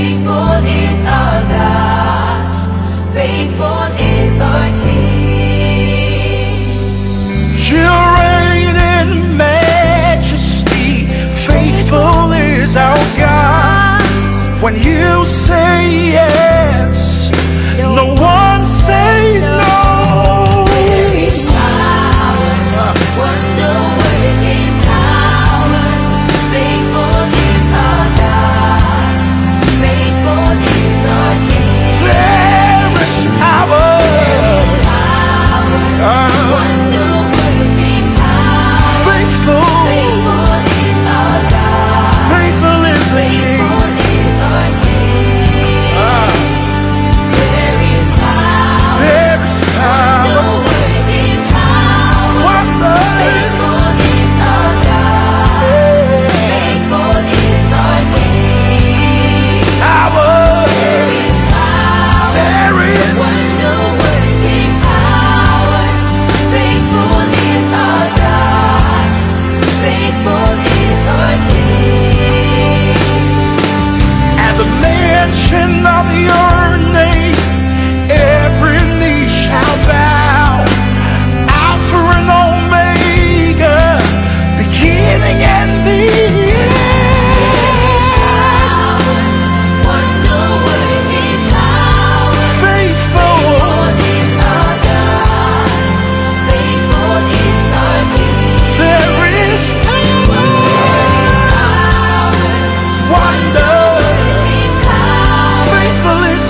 Faithful is our God. Faithful is our King. You reign in majesty. Faithful is our God. When you say yes, no one say no. There is power, wonder-working power. Faithful is our God. Faithful is our King. There is power, wonder-working power. faithful, Faithful is our God. faithful is the King. Faithful is our King. There is power, There is power, wonder-working power. wonder, Faithful is our God. Faithful is our King. power, There is power, there is wonder-working power. Faithful is our God. Faithful is our King. at the mention of your name, every knee shall bow. Alpha and Omega, beginning and the Power, wonder-working power. faithful. Faithful is our God. Faithful is our King. There is power, wonder, Wonder-working power. faithful is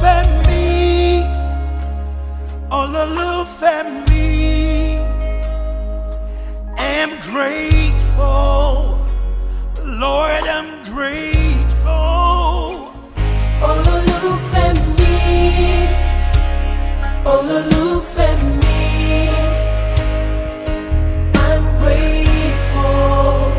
family, all the family, am grateful. Lord, I'm grateful. All the little family, all the little family, I'm grateful.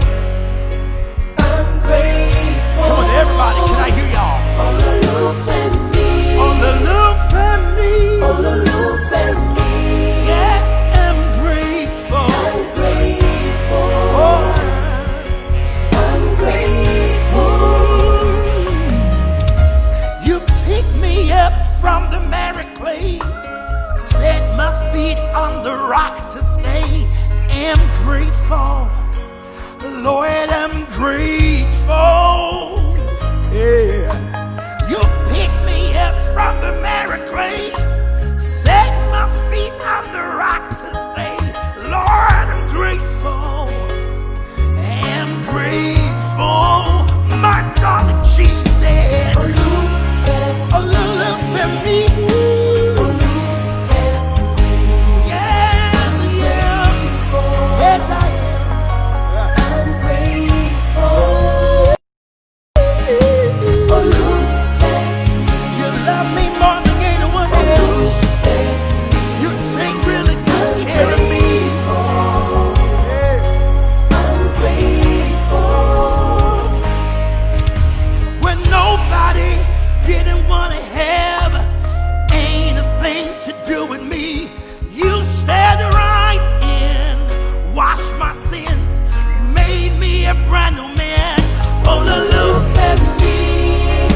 I'm grateful. Come on, everybody, can I hear y'all? All the little family, All the little family, all the little family, yes, I'm grateful. I'm grateful. Oh. I'm grateful. You picked me up from the merry clay, set my feet on the rock to stay. Am grateful, Lord, I'm grateful. Yeah, you picked me up from the merry clay, set my feet on the rock to stay. Lord, I'm grateful. Am grateful, my darling Jesus. All little family, A little family, all little family, yes, yeah, yes I I'm grateful. All little family, am. You love me more than anyone all else. little family, You take really good care of me. Yeah. I'm grateful. When nobody didn't want to have anything to do with me, you stepped right in, washed my sins, made me a brand new man. Oh, the little family,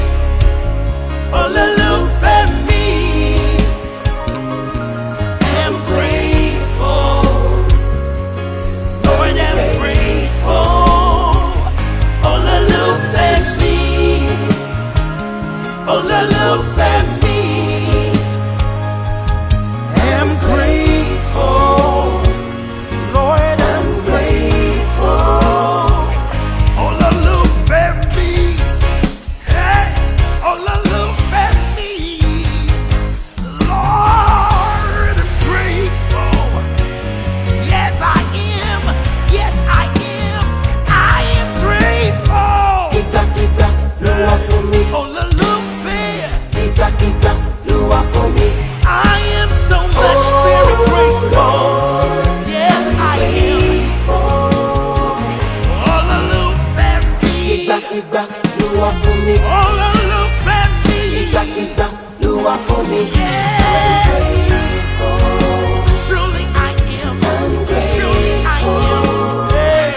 oh, the little family, am grateful. Lord, I'm grateful. Oh, the little family, oh, the little family, am grateful. Lord, I'm Grateful. oh, the little family, hey, oh, the little family. Lord, I'm grateful. Yes, I am. Yes, I am. I am grateful. Keep back, Lua for me. Oh, the little fair. Keep back, Lua for me. I am so much very grateful. Yes, I am. Grateful. Oh, the little family. Keep back, Lua for me. Oh, the little family. Keep back, Lua for me. Yes, Grateful. truly I am. I'm Truly I am. Yeah.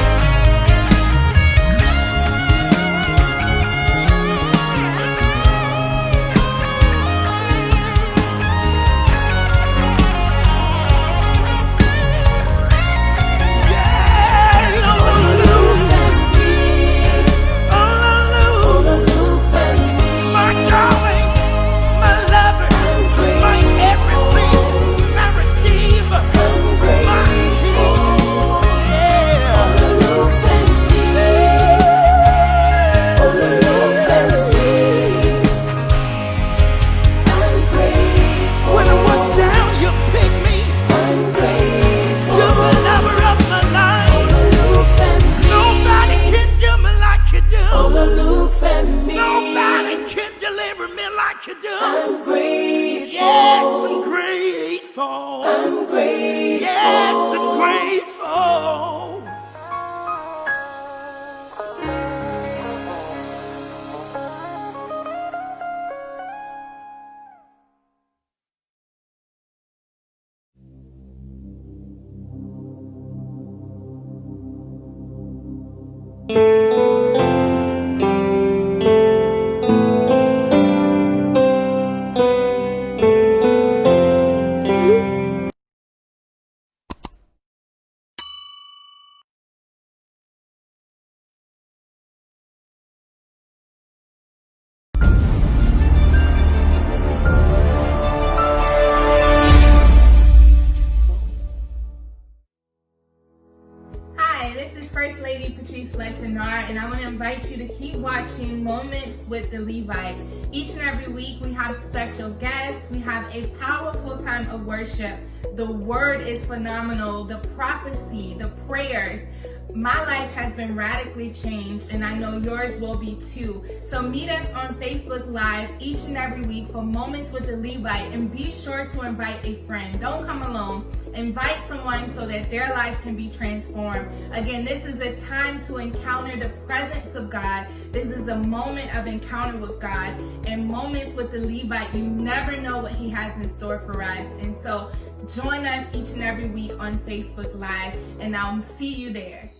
Yeah, oh, the little oh, the little my darling, my lover, my everything, my redeemer, my king. Yeah. When I was down, you picked me. You're the lover of my life. Nobody can do me like you do. Nobody can deliver me like you do. Yes, I'm grateful. Yes, I'm grateful. keep watching Moments with the Levite. Each and every week we have special guests. We have a powerful time of worship. The word is phenomenal. The prophecy, the prayers. My life has been radically changed, and I know yours will be too. So meet us on Facebook Live each and every week for Moments with the Levite, and be sure to invite a friend. Don't come alone. Invite someone so that their life can be transformed. Again, this is a time to encounter the presence of God. This is a moment of encounter with God. And Moments with the Levite, you never know what he has in store for us. And so join us each and every week on Facebook Live, and I'll see you there.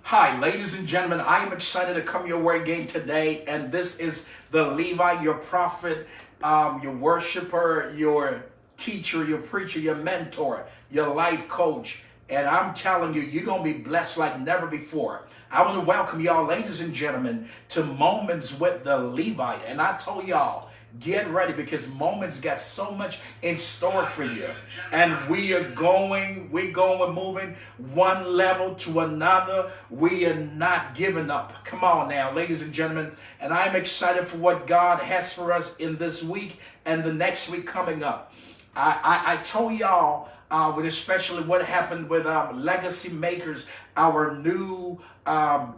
Hi, ladies and gentlemen. I am excited to come your way again today, and this is the Levite, your prophet, your worshiper, your teacher, your preacher, your mentor, your life coach. And I'm telling you, you're going to be blessed like never before. I want to welcome y'all, ladies and gentlemen, to Moments with the Levite. And I told y'all, get ready, because Moments got so much in store for you. And we're moving one level to another. We are not giving up. Come on now, ladies and gentlemen. And I'm excited for what God has for us in this week and the next week coming up. I told y'all, with especially what happened with Legacy Makers, our new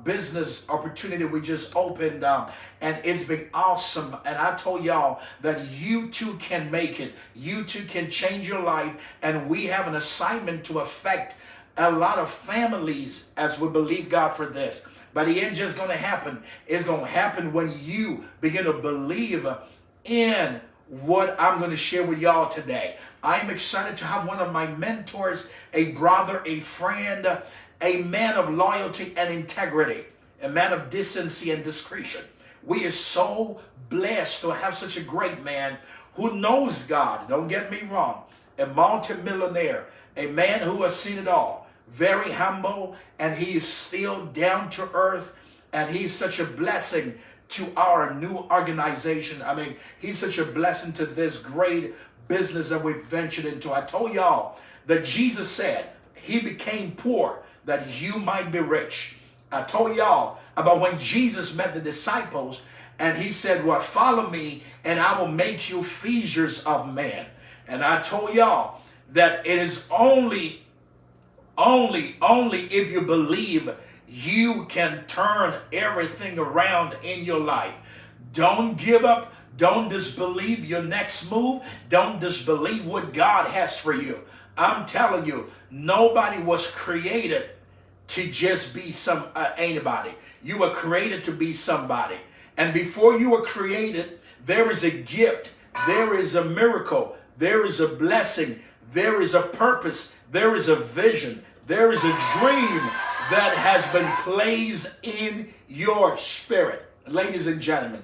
business opportunity we just opened, and it's been awesome. And I told y'all that you too can make it. You too can change your life, and we have an assignment to affect a lot of families as we believe God for this. But it ain't just going to happen. It's going to happen when you begin to believe in what I'm going to share with y'all today. I'm excited to have one of my mentors, a brother, a friend, a man of loyalty and integrity, a man of decency and discretion. We are so blessed to have such a great man who knows God. Don't get me wrong. A multi-millionaire, a man who has seen it all. Very humble, and he is still down to earth, and he's such a blessing to our new organization. I mean, he's such a blessing to this great business that we've ventured into. I told y'all that Jesus said he became poor that you might be rich. I told y'all about when Jesus met the disciples and he said, well, follow me and I will make you fishers of men. And I told y'all that it is only if you believe you can turn everything around in your life. Don't give up. Don't disbelieve your next move. Don't disbelieve what God has for you. I'm telling you, nobody was created to just be anybody. You were created to be somebody. And before you were created, there is a gift. There is a miracle. There is a blessing. There is a purpose. There is a vision. There is a dream that has been placed in your spirit. Ladies and gentlemen,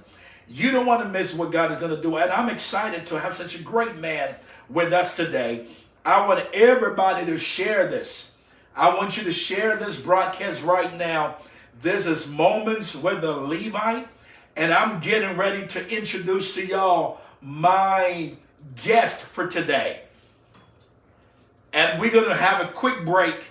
you don't want to miss what God is going to do. And I'm excited to have such a great man with us today. I want everybody to share this. I want you to share this broadcast right now. This is Moments with the Levite. And I'm getting ready to introduce to y'all my guest for today. And we're going to have a quick break.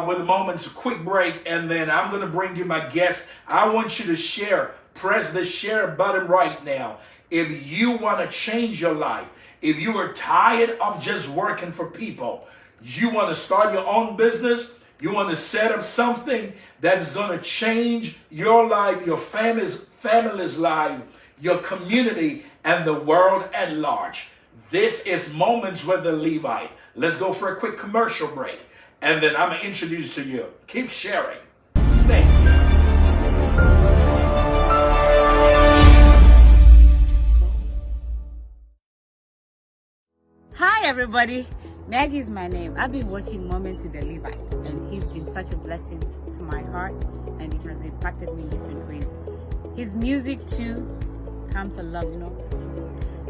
With the Moments, a quick break, and then I'm going to bring you my guest. I want you to share. Press the share button right now. If you want to change your life, if you are tired of just working for people, you want to start your own business, you want to set up something that is going to change your life, your family's life, your community, and the world at large. This is Moments with the Levite. Let's go for a quick commercial break. And then I'm going to introduce to you. Keep sharing. Thank you. everybody. Maggie is my name. I've been watching Moments with the Levite, and he's been such a blessing to my heart, and it has impacted me in different ways. His music too comes to love,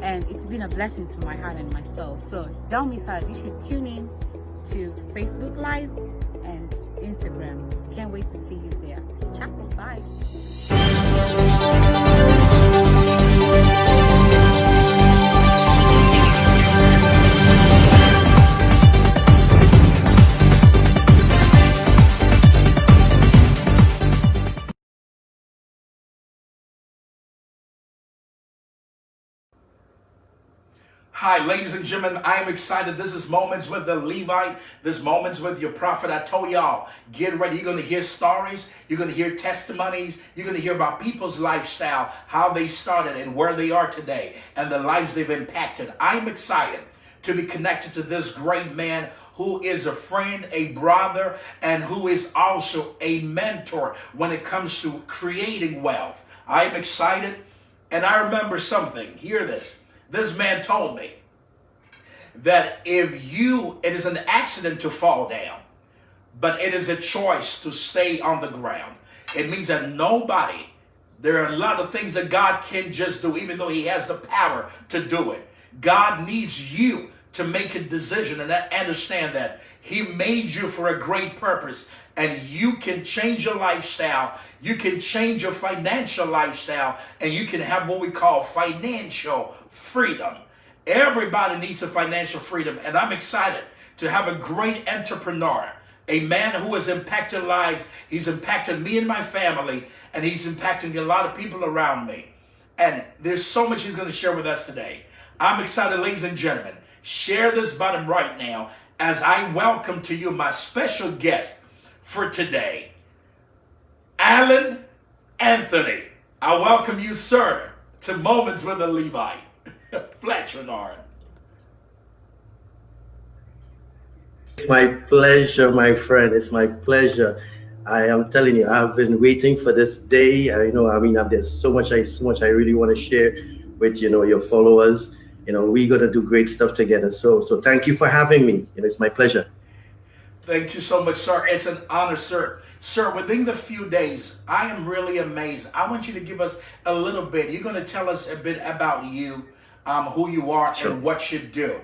and it's been a blessing to my heart and my soul. So don't miss out. You should tune in to Facebook Live and Instagram. Can't wait to see you there. Ciao. Bye. Hi, ladies and gentlemen, I am excited. This is Moments with the Levite. This Moments with your prophet. I told y'all, get ready. You're going to hear stories. You're going to hear testimonies. You're going to hear about people's lifestyle, how they started and where they are today, and the lives they've impacted. I'm excited to be connected to this great man who is a friend, a brother, and who is also a mentor when it comes to creating wealth. I'm excited, and I remember something. Hear this. This man told me that it is an accident to fall down, but it is a choice to stay on the ground. It means that there are a lot of things that God can just do, even though he has the power to do it. God needs you to make a decision and understand that he made you for a great purpose, and you can change your lifestyle. You can change your financial lifestyle, and you can have what we call financial freedom. Everybody needs a financial freedom, and I'm excited to have a great entrepreneur, a man who has impacted lives. He's impacted me and my family, and he's impacting a lot of people around me. And there's so much he's going to share with us today. I'm excited, ladies and gentlemen. Share this button right now as I welcome to you my special guest for today, Allan Anthony. I welcome you, sir, to Moments with the Levite. Fletcher Norton. It's my pleasure, my friend. It's my pleasure. I am telling you, I've been waiting for this day. There's so much I really want to share with your followers. We're gonna do great stuff together. So thank you for having me. It's my pleasure. Thank you so much, sir. It's an honor, sir. Sir, within the few days, I am really amazed. I want you to give us a little bit. You're going to tell us a bit about you, who you are, sure, and what you do.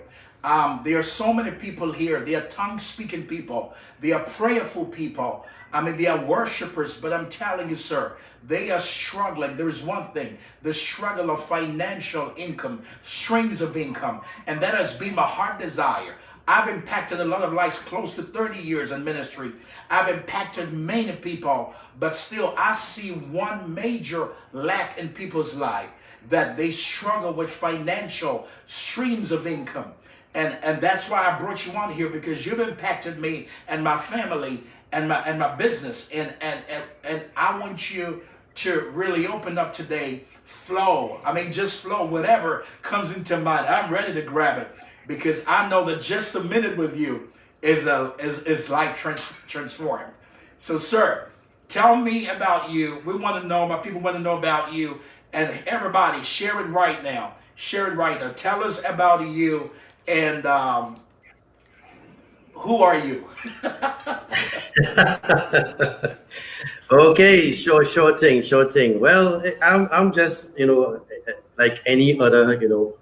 There are so many people here. They are tongue-speaking people. They are prayerful people. They are worshipers. But I'm telling you, sir, they are struggling. There is one thing, the struggle of financial income, streams of income. And that has been my heart desire. I've impacted a lot of lives, close to 30 years in ministry. I've impacted many people, but still I see one major lack in people's life, that they struggle with financial streams of income. And that's why I brought you on here, because you've impacted me and my family and my business. And I want you to really open up today, flow. Just flow, whatever comes into mind. I'm ready to grab it, because I know that just a minute with you is life transformed. So, sir, tell me about you. We want to know, my people want to know about you, and everybody, share it right now. Share it right now. Tell us about you, and who are you? Okay, sure thing. Well, I'm just like any other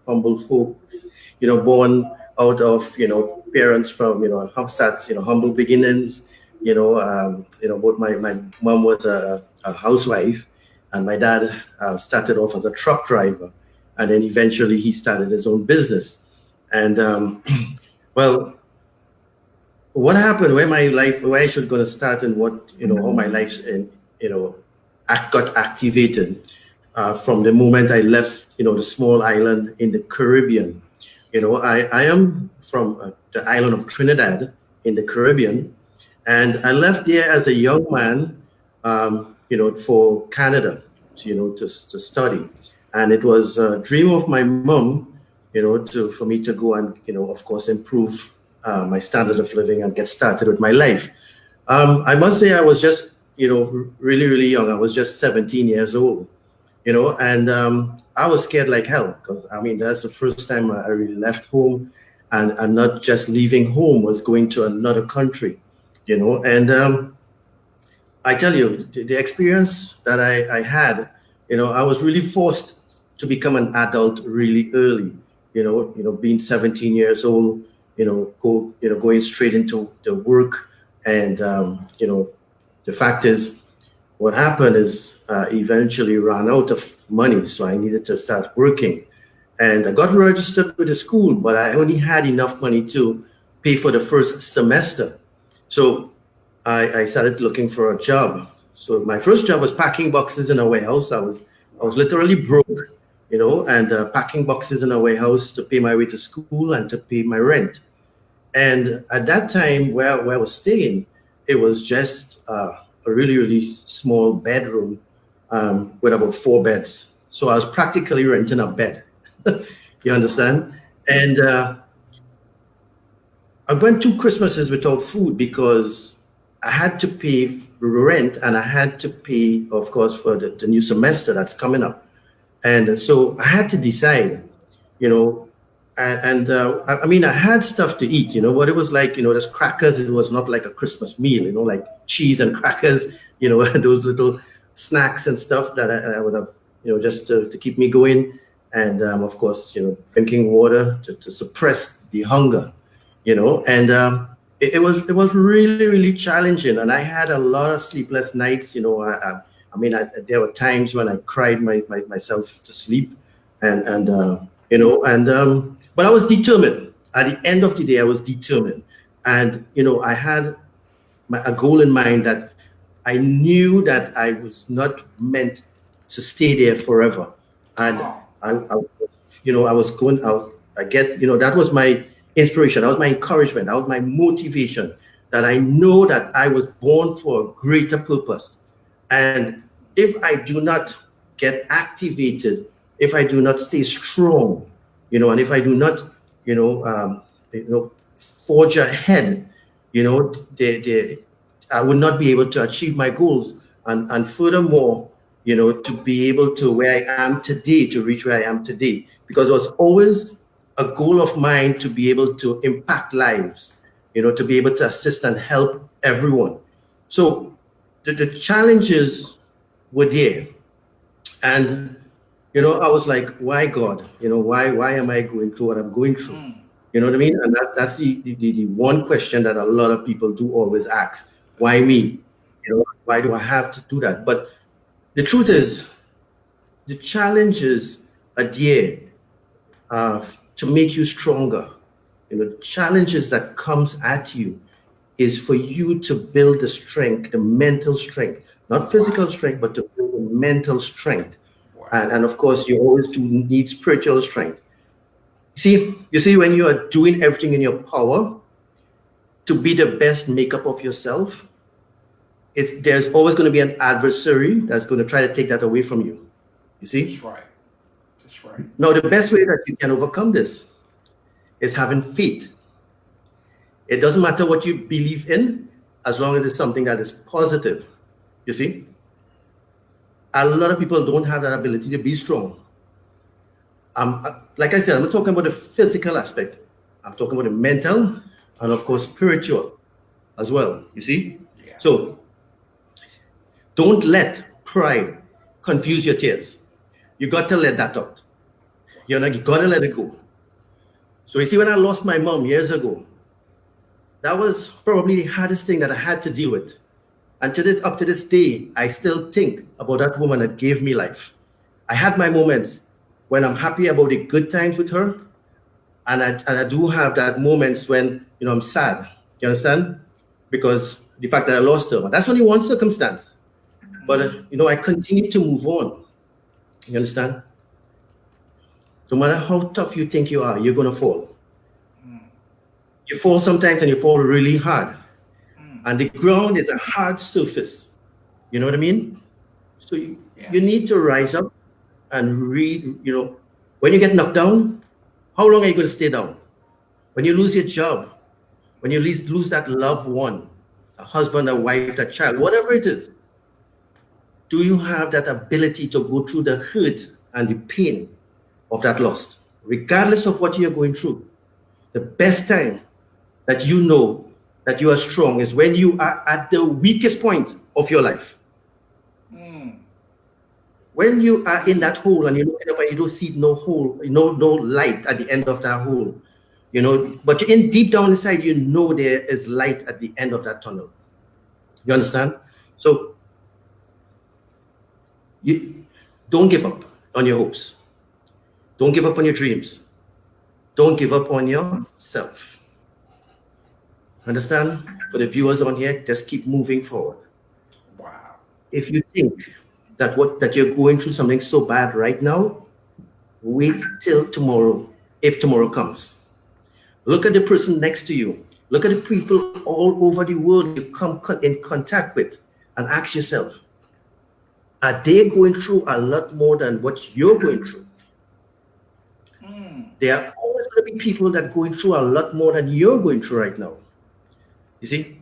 humble folks, born out of parents from humble beginnings. Both my mom was a housewife, and my dad started off as a truck driver, and then eventually he started his own business. And well, what happened, where I should gonna start, and what how my life's got activated from the moment I left the small island in the Caribbean. I am from the island of Trinidad in the Caribbean, and I left there as a young man, for Canada, to study. And it was a dream of my mom, for me to go and, of course, improve my standard of living and get started with my life. I must say I was just, really, really young. I was just 17 years old, and I was scared like hell, because, that's the first time I really left home. and not just leaving home, was going to another country, and I tell you, the experience that I had, I was really forced to become an adult really early. Being 17 years old, going straight into the work, and the fact is, what happened is eventually ran out of money, so I needed to start working, and I got registered with the school, but I only had enough money to pay for the first semester. So I started looking for a job. So my first job was packing boxes in a warehouse. I was literally broke, and packing boxes in a warehouse to pay my way to school and to pay my rent. And at that time, where I was staying, it was just a really, really small bedroom with about 4 beds. So I was practically renting a bed. You understand? And I went 2 Christmases without food because I had to pay rent and I had to pay, of course, for the new semester that's coming up. And so I had to decide, you know, I mean, I had stuff to eat, what it was like, there's crackers. It was not like a Christmas meal, like cheese and crackers, those little snacks and stuff that I would have, just to keep me going. And of course, drinking water to suppress the hunger, and it was really, really challenging. And I had a lot of sleepless nights, I mean, there were times when I cried myself to sleep, but I was determined. At the end of the day, I was determined, and I had a goal in mind that I knew that I was not meant to stay there forever, and I was going out. That was my inspiration. That was my encouragement. That was my motivation. That I know that I was born for a greater purpose. And if I do not get activated, if I do not stay strong, and if I do not, forge ahead, I would not be able to achieve my goals. And furthermore, to be able to where I am today, to reach where I am today, because it was always a goal of mine to be able to impact lives, to be able to assist and help everyone. So the challenges were there. And, I was like, why God? Why am I going through what I'm going through? You know what I mean? And that's the one question that a lot of people do always ask. Why me? Why do I have to do that? But the truth is, the challenges are there to make you stronger. The challenges that comes at you is for you to build the strength, the mental strength, not physical strength, but to build the mental strength. And of course, you always do need spiritual strength. You see, when you are doing everything in your power to be the best makeup of yourself, there's always going to be an adversary that's going to try to take that away from you. You see? That's right. That's right. Now, the best way that you can overcome this is having faith. It doesn't matter what you believe in, as long as it's something that is positive. You see? A lot of people don't have that ability to be strong. Like I said, I'm not talking about the physical aspect. I'm talking about the mental and, of course, spiritual as well. You see? Yeah. So don't let pride confuse your tears. You got to let that out. You got to let it go. So you see, when I lost my mom years ago, that was probably the hardest thing that I had to deal with. And up to this day, I still think about that woman that gave me life. I had my moments when I'm happy about the good times with her, and I do have that moments when I'm sad. You understand? Because the fact that I lost her, but that's only one circumstance. But I continue to move on. You understand? No matter how tough you think you are, you're gonna fall. You fall sometimes, and you fall really hard. And the ground is a hard surface. You know what I mean? So you need to rise up and when you get knocked down, how long are you going to stay down? When you lose your job, when you lose that loved one, a husband, a wife, a child, whatever it is, do you have that ability to go through the hurt and the pain of that loss, regardless of what you're going through? The best time that you know that you are strong is when you are at the weakest point of your life. When you are in that hole and you look up and you don't see no hole, no light at the end of that hole, but you're in deep down inside, you know there is light at the end of that tunnel. You understand? So you don't give up on your hopes. Don't give up on your dreams. Don't give up on yourself. Understand? For the viewers on here, just keep moving forward. Wow. If you think that you're going through something so bad right now, wait till tomorrow, if tomorrow comes. Look at the person next to you. Look at the people all over the world you come in contact with and ask yourself, are they going through a lot more than what you're going through? There are always going to be people that are going through a lot more than you're going through right now. You see,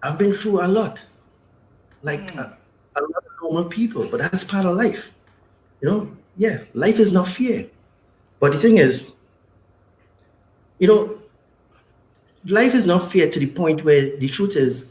I've been through a lot, like a lot of normal people, but that's part of life. Yeah, life is not fair. But the thing is, life is not fair to the point where the truth is,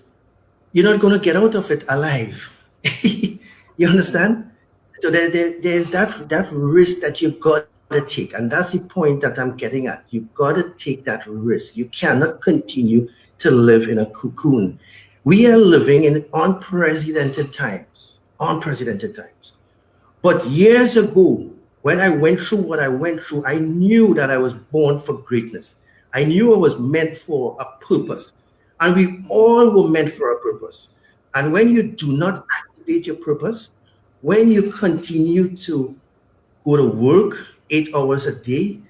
you're not going to get out of it alive. You understand? So there's that risk that you got to take. And that's the point that I'm getting at. You got to take that risk. You cannot continue to live in a cocoon. We are living in unprecedented times. Unprecedented times. But years ago, when I went through what I went through, I knew that I was born for greatness. I knew I was meant for a purpose. And we all were meant for a purpose. And when you do not activate your purpose, when you continue to go to work 8 hours a day,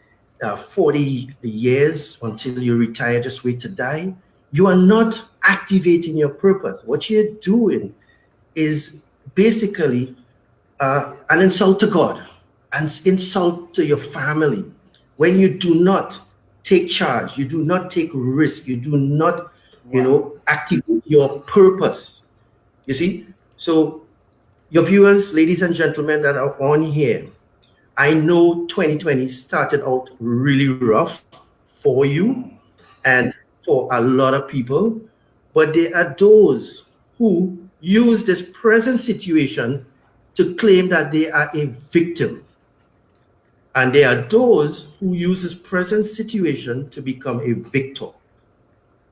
40 years until you retire, just wait to die, you are not activating your purpose. What you're doing is basically an insult to God, an insult to your family. When you do not take charge, you do not take risk, you do not, activate your purpose. You see? So your viewers, ladies and gentlemen that are on here, I know 2020 started out really rough for you and for a lot of people, but there are those who use this present situation to claim that they are a victim. And there are those who use this present situation to become a victor.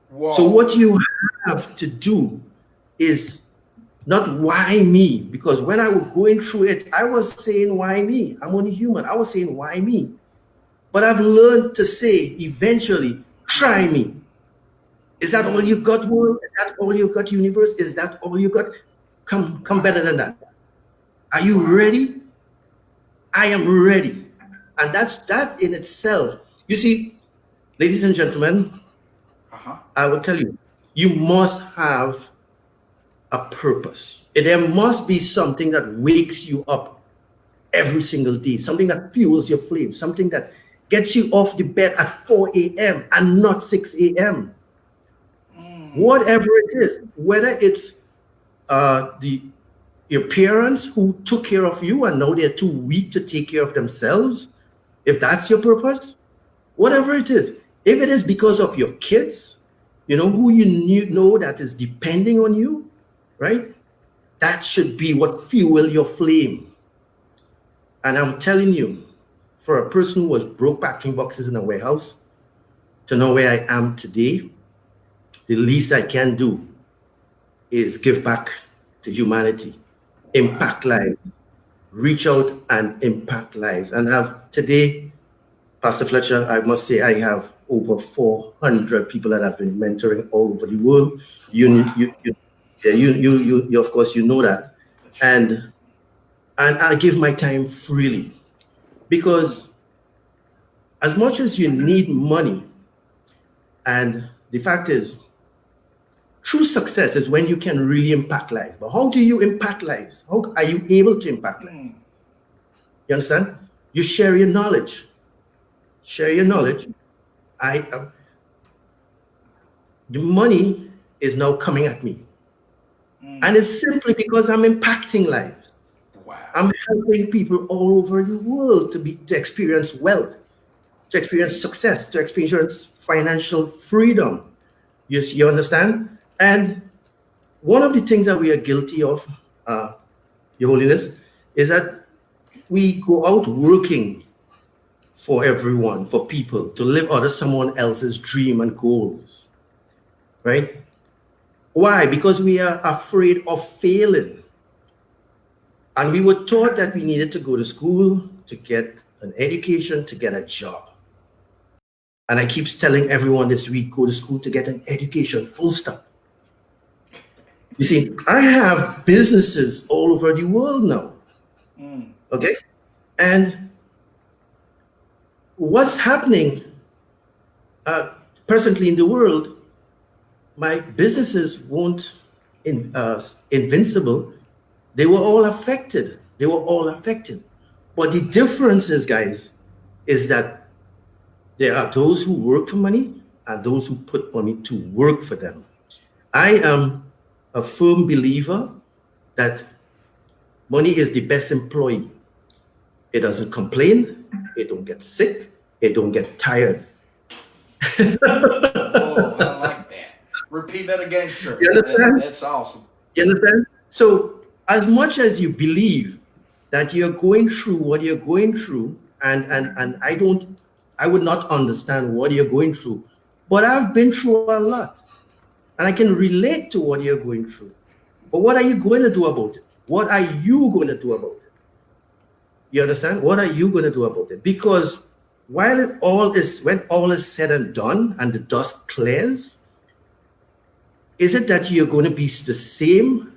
Whoa. So what you have to do is not why me, because when I was going through it, I was saying why me? I'm only human. I was saying why me? But I've learned to say eventually, try me. Is that all you got, world? Is that all you got, universe? Is that all you got? Come better than that. Are you ready? I am ready. And that in itself. You see, ladies and gentlemen, I will tell you, you must have a purpose. There must be something that wakes you up every single day, something that fuels your flame, something that gets you off the bed at 4 a.m. and not 6 a.m. Whatever it is, whether it's your parents who took care of you and now they're too weak to take care of themselves, if that's your purpose, whatever it is, if it is because of your kids, who you know that is depending on you, right? That should be what fuel your flame. And I'm telling you, for a person who was broke packing boxes in a warehouse to know where I am today, the least I can do is give back to humanity, impact lives, reach out and impact lives. And today, Pastor Fletcher, I must say I have over 400 people that I've been mentoring all over the world. You of course, you know that. And I give my time freely because as much as you need money, and the fact is, true success is when you can really impact lives. But how do you impact lives? How are you able to impact lives? You understand? You share your knowledge. Share your knowledge. The money is now coming at me. And it's simply because I'm impacting lives. Wow. I'm helping people all over the world to experience wealth. to experience success, to experience financial freedom. You understand? And one of the things that we are guilty of, Your Holiness, is that we go out working for everyone, for people, to live out of someone else's dream and goals, right? Why? Because we are afraid of failing. And we were taught that we needed to go to school to get an education, to get a job. And I keep telling everyone this week, go to school to get an education, full stop. You see, I have businesses all over the world now. Okay? And what's happening presently in the world, my businesses weren't invincible. They were all affected. They were all affected. But the difference is, guys, is that there are those who work for money and those who put money to work for them. I am a firm believer that money is the best employee. It doesn't complain, it don't get sick, it don't get tired. Oh, I like that. Repeat that again, sir. You understand? That's awesome. You understand? So as much as you believe that you're going through what you're going through, and I would not understand what you're going through, but I've been through a lot. And I can relate to what you're going through. But what are you going to do about it? What are you going to do about it? You understand? What are you going to do about it? Because when all is said and done and the dust clears, is it that you're going to be the same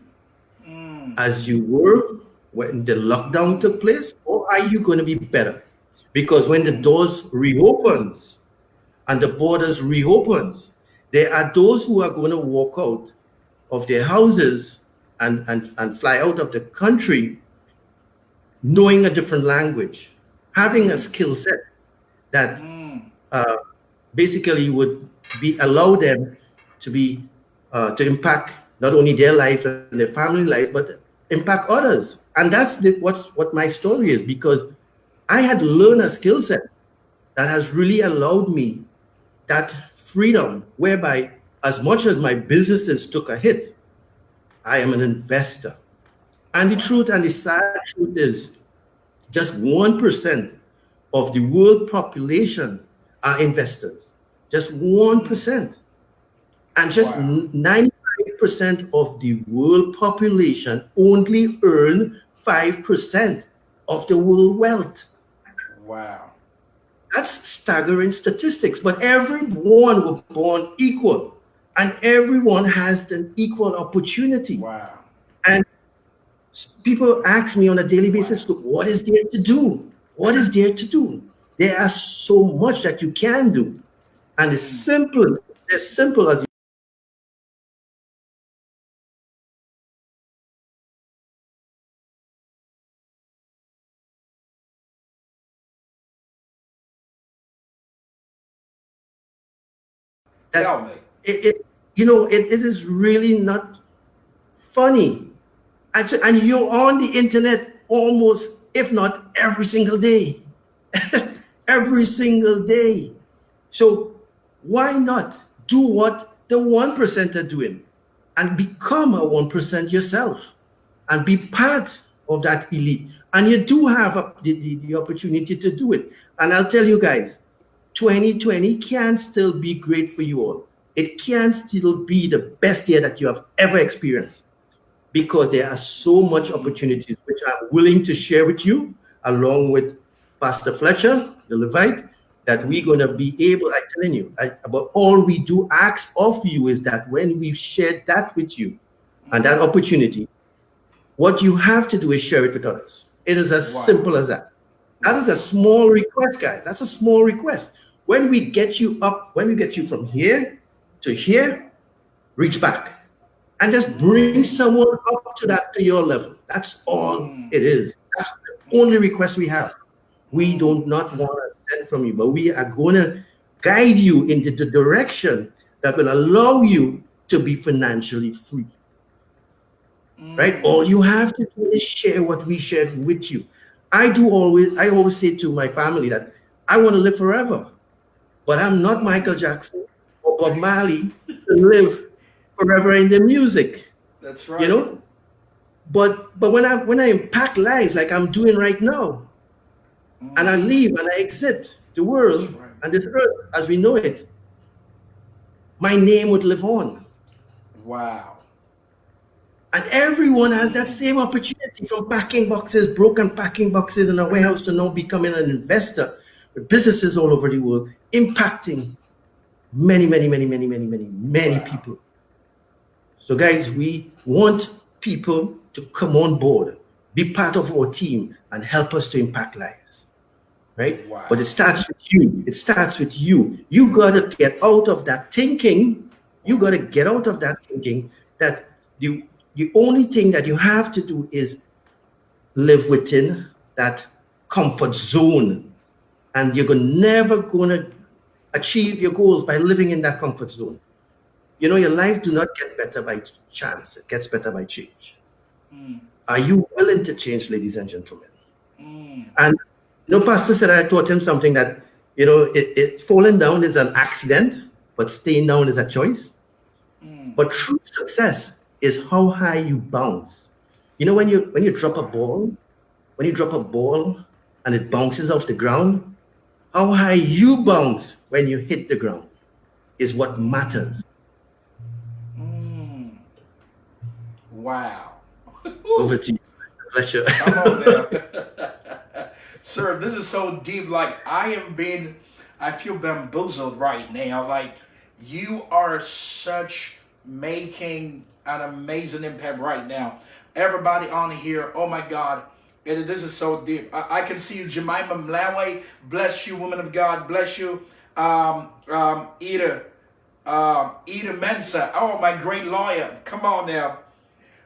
as you were when the lockdown took place? Or are you going to be better? Because when the doors reopens and the borders reopens, there are those who are going to walk out of their houses and fly out of the country knowing a different language, having a skill set that basically would allow them to impact not only their life and their family life, but impact others. And that's what my story is, because I had learned a skill set that has really allowed me that freedom, whereby as much as my businesses took a hit, I am an investor. And the truth and the sad truth is just 1% of the world population are investors. Just 1%. And just 95% of the world population only earn 5% of the world wealth. Wow. That's staggering statistics, but everyone was born equal and everyone has an equal opportunity. Wow. And people ask me on a daily basis, what is there to do? What is there to do? There are so much that you can do. And as simple as Tell me. it is really not funny. And you're on the internet almost, if not every single day. Every single day. So why not do what the 1% are doing and become a 1% yourself and be part of that elite? And you do have the opportunity to do it. And I'll tell you guys, 2020 can still be great for you all. It can still be the best year that you have ever experienced, because there are so much opportunities which I'm willing to share with you, along with Pastor Fletcher, the Levite, that we're going to be able, I'm telling you, but all we do ask of you is that when we've shared that with you and that opportunity, what you have to do is share it with others. It is as simple as that. That is a small request, guys. That's a small request. When we get you up, when we get you from here to here, reach back and just bring someone up to your level. That's all it is. That's the only request we have. We do not want to send from you, but we are going to guide you into the direction that will allow you to be financially free. Right? All you have to do is share what we shared with you. I always say to my family that I want to live forever. But I'm not Michael Jackson or Bob Marley to live forever in the music, That's you right. know. But when I impact lives like I'm doing right now, and I leave and I exit the That's world right. and this earth as we know it, my name would live on. Wow. And everyone has that same opportunity from packing boxes, broken packing boxes in a warehouse to now becoming an investor with businesses all over the world, impacting many, many, many, many, many, many, many Wow. people. So, guys, we want people to come on board, be part of our team, and help us to impact lives, right? But it Wow. starts with you. It starts with you. You got to get out of that thinking. You got to get out of that thinking that the only thing that you have to do is live within that comfort zone. And you're never going to achieve your goals by living in that comfort zone. You know, your life do not get better by chance. It gets better by change. Are you willing to change, ladies and gentlemen? And Pastor said I taught him something that, falling down is an accident, but staying down is a choice. But true success is how high you bounce. You know, when you drop a ball, when you drop a ball and it bounces off the ground, how high you bounce when you hit the ground is what matters. Wow. Over to you. Pleasure. Come on now. Sir, this is so deep. Like, I feel bamboozled right now. Like, you are such making an amazing impact right now. Everybody on here, oh my God. And this is so deep. I can see you, Jemima Mlawe. Bless you, woman of God. Bless you. Ida Mensa. Oh, my great lawyer. Come on now.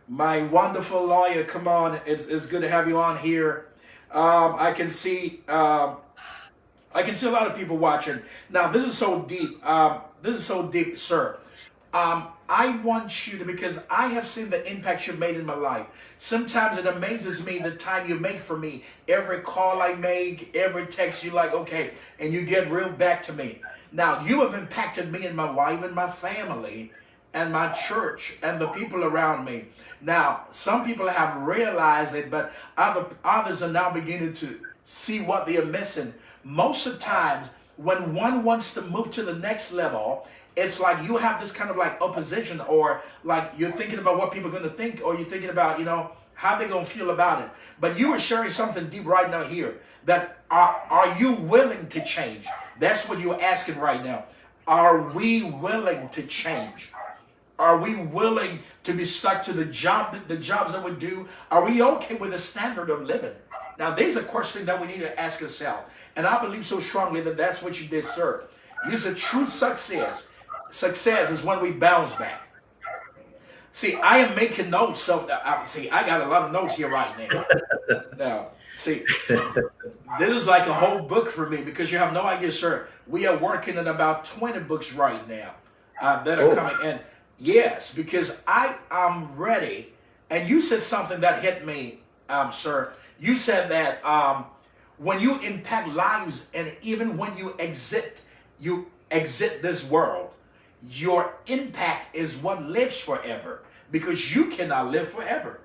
My wonderful lawyer, come on. It's good to have you on here. I can see a lot of people watching. Now, this is so deep. This is so deep, sir. I want you to, because I have seen the impact you've made in my life. Sometimes it amazes me the time you make for me. Every call I make, every text you like, okay, and you get real back to me. Now, you have impacted me and my wife and my family and my church and the people around me. Now, some people have realized it, but others are now beginning to see what they are missing. Most of the times, when one wants to move to the next level, it's like you have this kind of like opposition, or like you're thinking about what people are going to think, or you're thinking about, how they're going to feel about it. But you are sharing something deep right now here, that are you willing to change? That's what you're asking right now. Are we willing to change? Are we willing to be stuck to the jobs that we do? Are we okay with the standard of living? Now, these are questions that we need to ask ourselves. And I believe so strongly that that's what you did, sir. You said true success. Success is when we bounce back. See, I am making notes. So, I got a lot of notes here right now. Now, see, this is like a whole book for me, because you have no idea, sir. We are working on about 20 books right now that are coming in. Yes, because I am ready. And you said something that hit me, sir. You said that when you impact lives, and even when you exit this world, your impact is what lives forever, because you cannot live forever.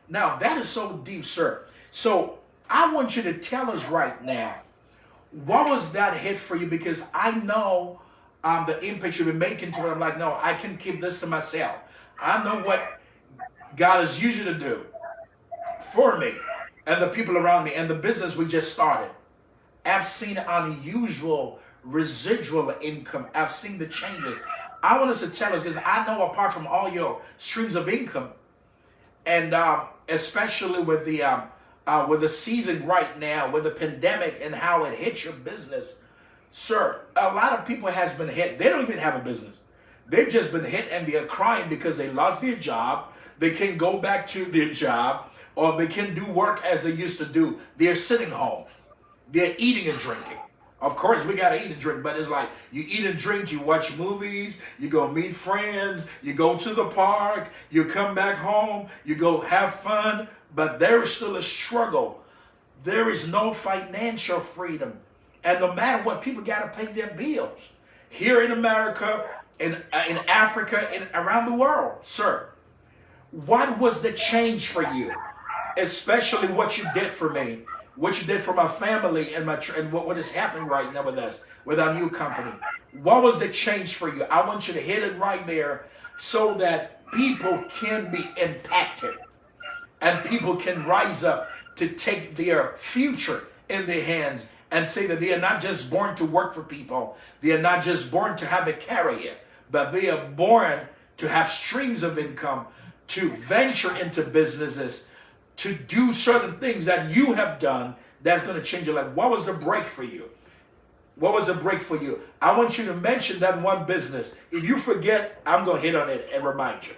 Now, that is so deep, sir. So I want you to tell us right now, what was that hit for you? Because I know the impact you've been making to it. I'm like, no, I can keep this to myself. I know what God has used you to do for me and the people around me and the business we just started. I've seen unusual residual income. I've seen the changes. I want us to tell us, because I know apart from all your streams of income, and especially with the season right now, with the pandemic and how it hit your business, sir, a lot of people has been hit. They don't even have a business. They've just been hit, and they're crying because they lost their job. They can't go back to their job, or they can't do work as they used to do. They're sitting home. They're eating and drinking. Of course, we got to eat and drink, but it's like you eat and drink, you watch movies, you go meet friends, you go to the park, you come back home, you go have fun, but there's still a struggle there is no financial freedom. And no matter what, people got to pay their bills. Here in America, in Africa, and around the world. Sir, what was the change for you? Especially what you did for me, what you did for my family, and what is happening right now with us, with our new company. What was the change for you? I want you to hit it right there so that people can be impacted and people can rise up to take their future in their hands and say that they are not just born to work for people. They are not just born to have a career, but they are born to have streams of income, to venture into businesses, to do certain things that you have done that's going to change your life. What was the break for you? What was the break for you? I want you to mention that one business. If you forget, I'm going to hit on it and remind you.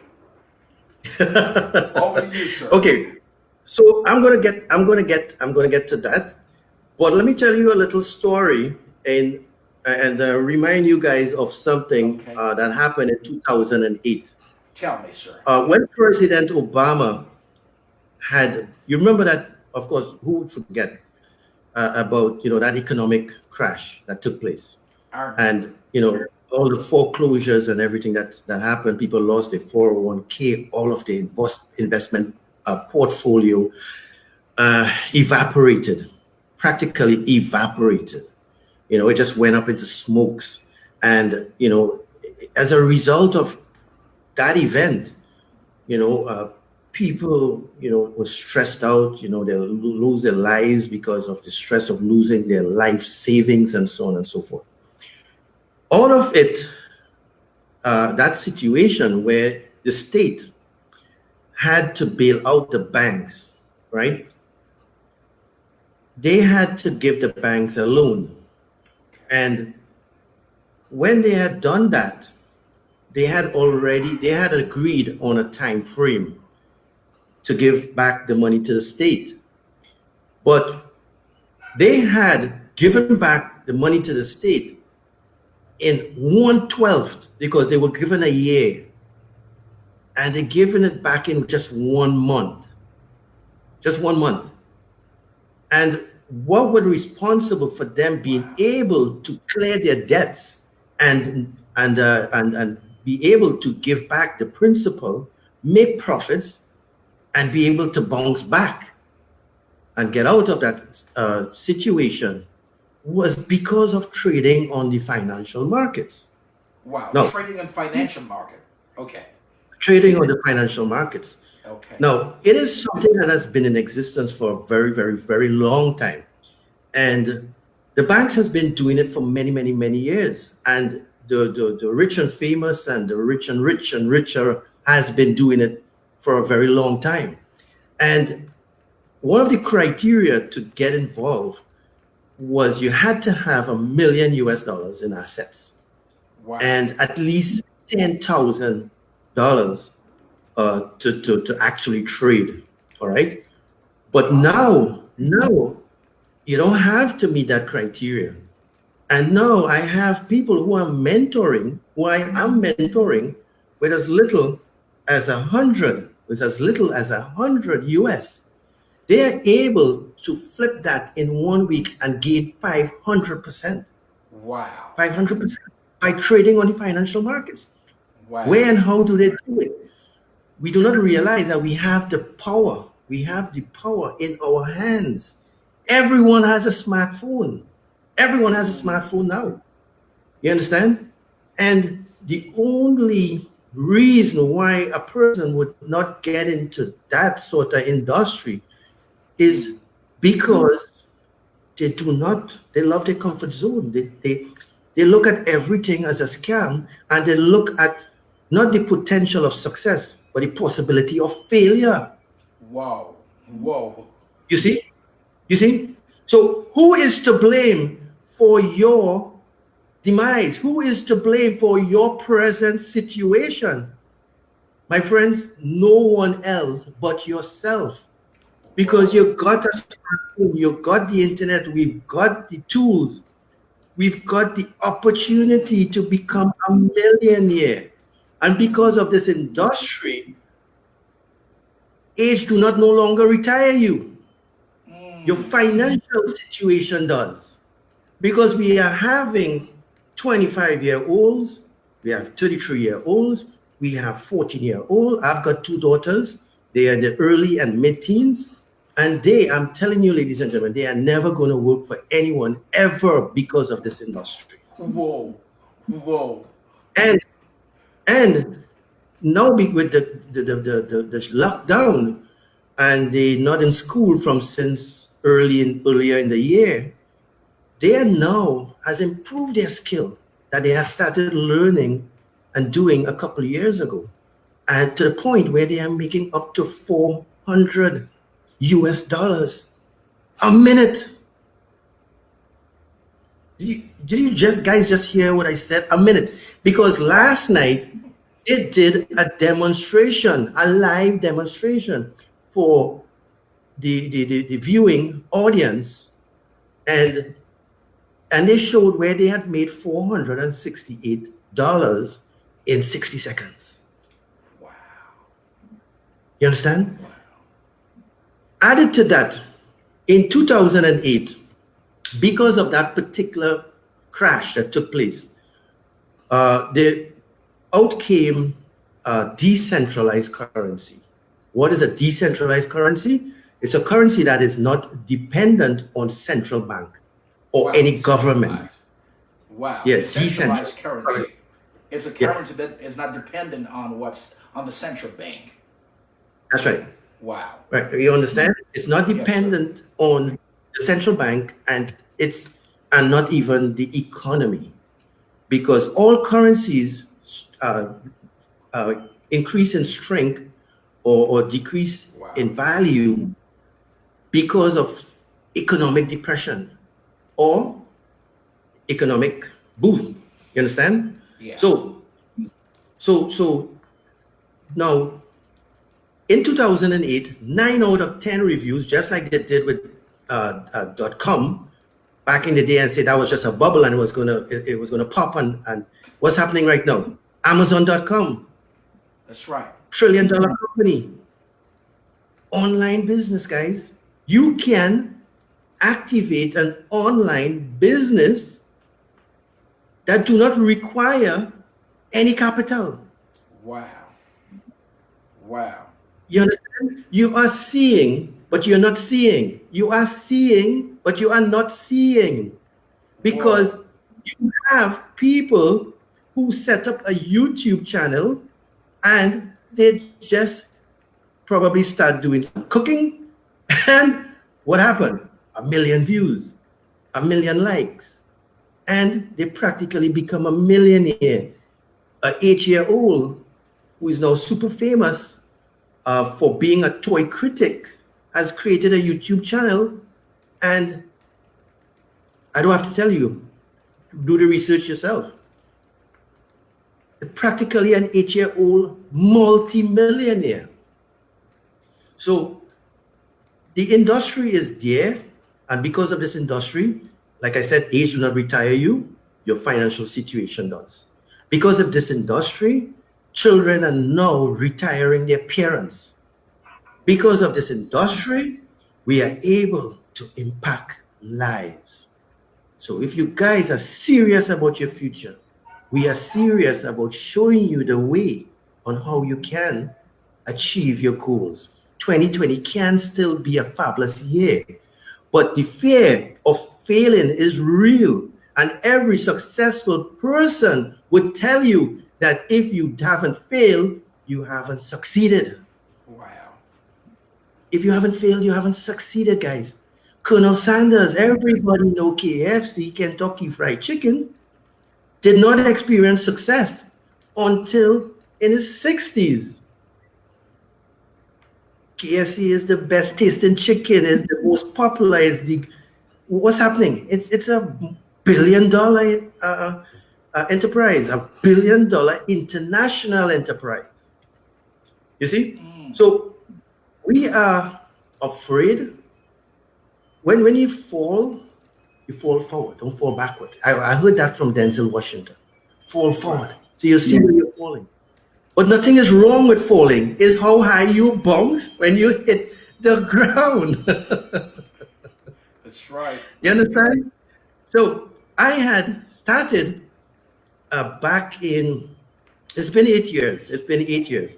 Over to you, sir. Okay, so I'm gonna get to that, but let me tell you a little story and remind you guys of something Okay. that happened in 2008 Tell me, sir. when President Obama had. You remember that, of course. Who would forget about that economic crash that took place, Our- and all the foreclosures and everything that happened. People lost their 401k, all of their investment portfolio evaporated, practically evaporated. It just went up into smokes. And as a result of that event, people were stressed out. They'll lose their lives because of the stress of losing their life savings and so on and so forth. All of it, that situation where the state had to bail out the banks, right? They had to give the banks a loan. And when they had done that, they had agreed on a time frame to give back the money to the state. But they had given back the money to the state in 1/12 because they were given a year, and they're giving it back in just 1 month. Just 1 month. And what was responsible for them being able to clear their debts and be able to give back the principal, make profits, and be able to bounce back and get out of that situation was because of trading on the financial markets. Wow. No. Trading in financial market. Okay. Trading on the financial markets. Okay. Now, it is something that has been in existence for a very, very, very long time. And the banks has been doing it for many, many, many years. And the rich and famous and the rich and richer has been doing it for a very long time. And one of the criteria to get involved was you had to have $1 million in assets Wow. and at least $10,000 to actually trade. All right. But now you don't have to meet that criteria. And now I have people who I am mentoring with as little as 100, with as little as 100 US. They are able to flip that in 1 week and gain 500%. Wow. 500% by trading on the financial markets. Wow. Where and how do they do it? We do not realize that we have the power. We have the power in our hands. Everyone has a smartphone. Everyone has a smartphone now. You understand? And the only reason why a person would not get into that sort of industry is because they love their comfort zone. They look at everything as a scam, and they look at not the potential of success, but the possibility of failure. Wow. Whoa. You see? So who is to blame for your demise? Who is to blame for your present situation? My friends, no one else but yourself. Because you got a smartphone, you got the internet, we've got the tools, we've got the opportunity to become a millionaire. And because of this industry, age do not no longer retire you. Your financial situation does. Because we are having 25-year-olds, we have 33-year-olds, we have 14-year-old. I've got two daughters. They are in the early and mid-teens. And I'm telling you, ladies and gentlemen, they are never going to work for anyone ever because of this industry. Whoa. And now with the lockdown, and they not in school from since earlier in the year, they are now has improved their skill that they have started learning and doing a couple of years ago, and to the point where they are making up to $400 a minute. Did you guys just hear what I said? A minute. Because last night it did a demonstration, a live demonstration for the viewing audience, and they showed where they had made $468 in 60 seconds. Wow. You understand? Added to that, in 2008, because of that particular crash that took place, out came a decentralized currency. What is a decentralized currency? It's a currency that is not dependent on central bank or any government. Wow. Yes, Decentralized currency. It's a currency that is not dependent on what's on the central bank. That's right. Wow. Right. You understand? It's not dependent on the central bank, and not even the economy, because all currencies increase in strength or decrease in value because of economic depression or economic boom. You understand? Yeah. So now, in 2008, 9 out of 10 reviews, just like they did with .com back in the day, and said that was just a bubble and it was gonna pop. And what's happening right now? Amazon.com. That's right. $1 trillion company. Online business, guys. You can activate an online business that do not require any capital. Wow. You understand? You are seeing, but you're not seeing. You are seeing, but you are not seeing. Because you have people who set up a YouTube channel and they just probably start doing some cooking. And what happened? 1 million views, 1 million likes. And they practically become a millionaire. An 8-year-old who is now super famous for being a toy critic has created a YouTube channel, and I don't have to tell you, do the research yourself. Practically an 8-year-old multi-millionaire. So the industry is there, and because of this industry, like I said, age do not retire you, your financial situation does. Because of this industry, children are now retiring their parents. Because of this industry, we are able to impact lives. So if you guys are serious about your future, we are serious about showing you the way on how you can achieve your goals. 2020 can still be a fabulous year, but the fear of failing is real. And every successful person would tell you that if you haven't failed, you haven't succeeded. Wow. If you haven't failed, you haven't succeeded, guys. Colonel Sanders, everybody know KFC, Kentucky Fried Chicken, did not experience success until in his 60s. KFC is the best tasting chicken, is the most popular, what's happening? It's a $1 billion enterprise, a $1 billion international enterprise. You see? So we are afraid. When you fall forward, don't fall backward. I heard that from Denzel Washington. Fall forward. So you see when you're falling. But nothing is wrong with falling. It's how high you bounce when you hit the ground. That's right. You understand? So I had started back in, it's been 8 years. It's been 8 years.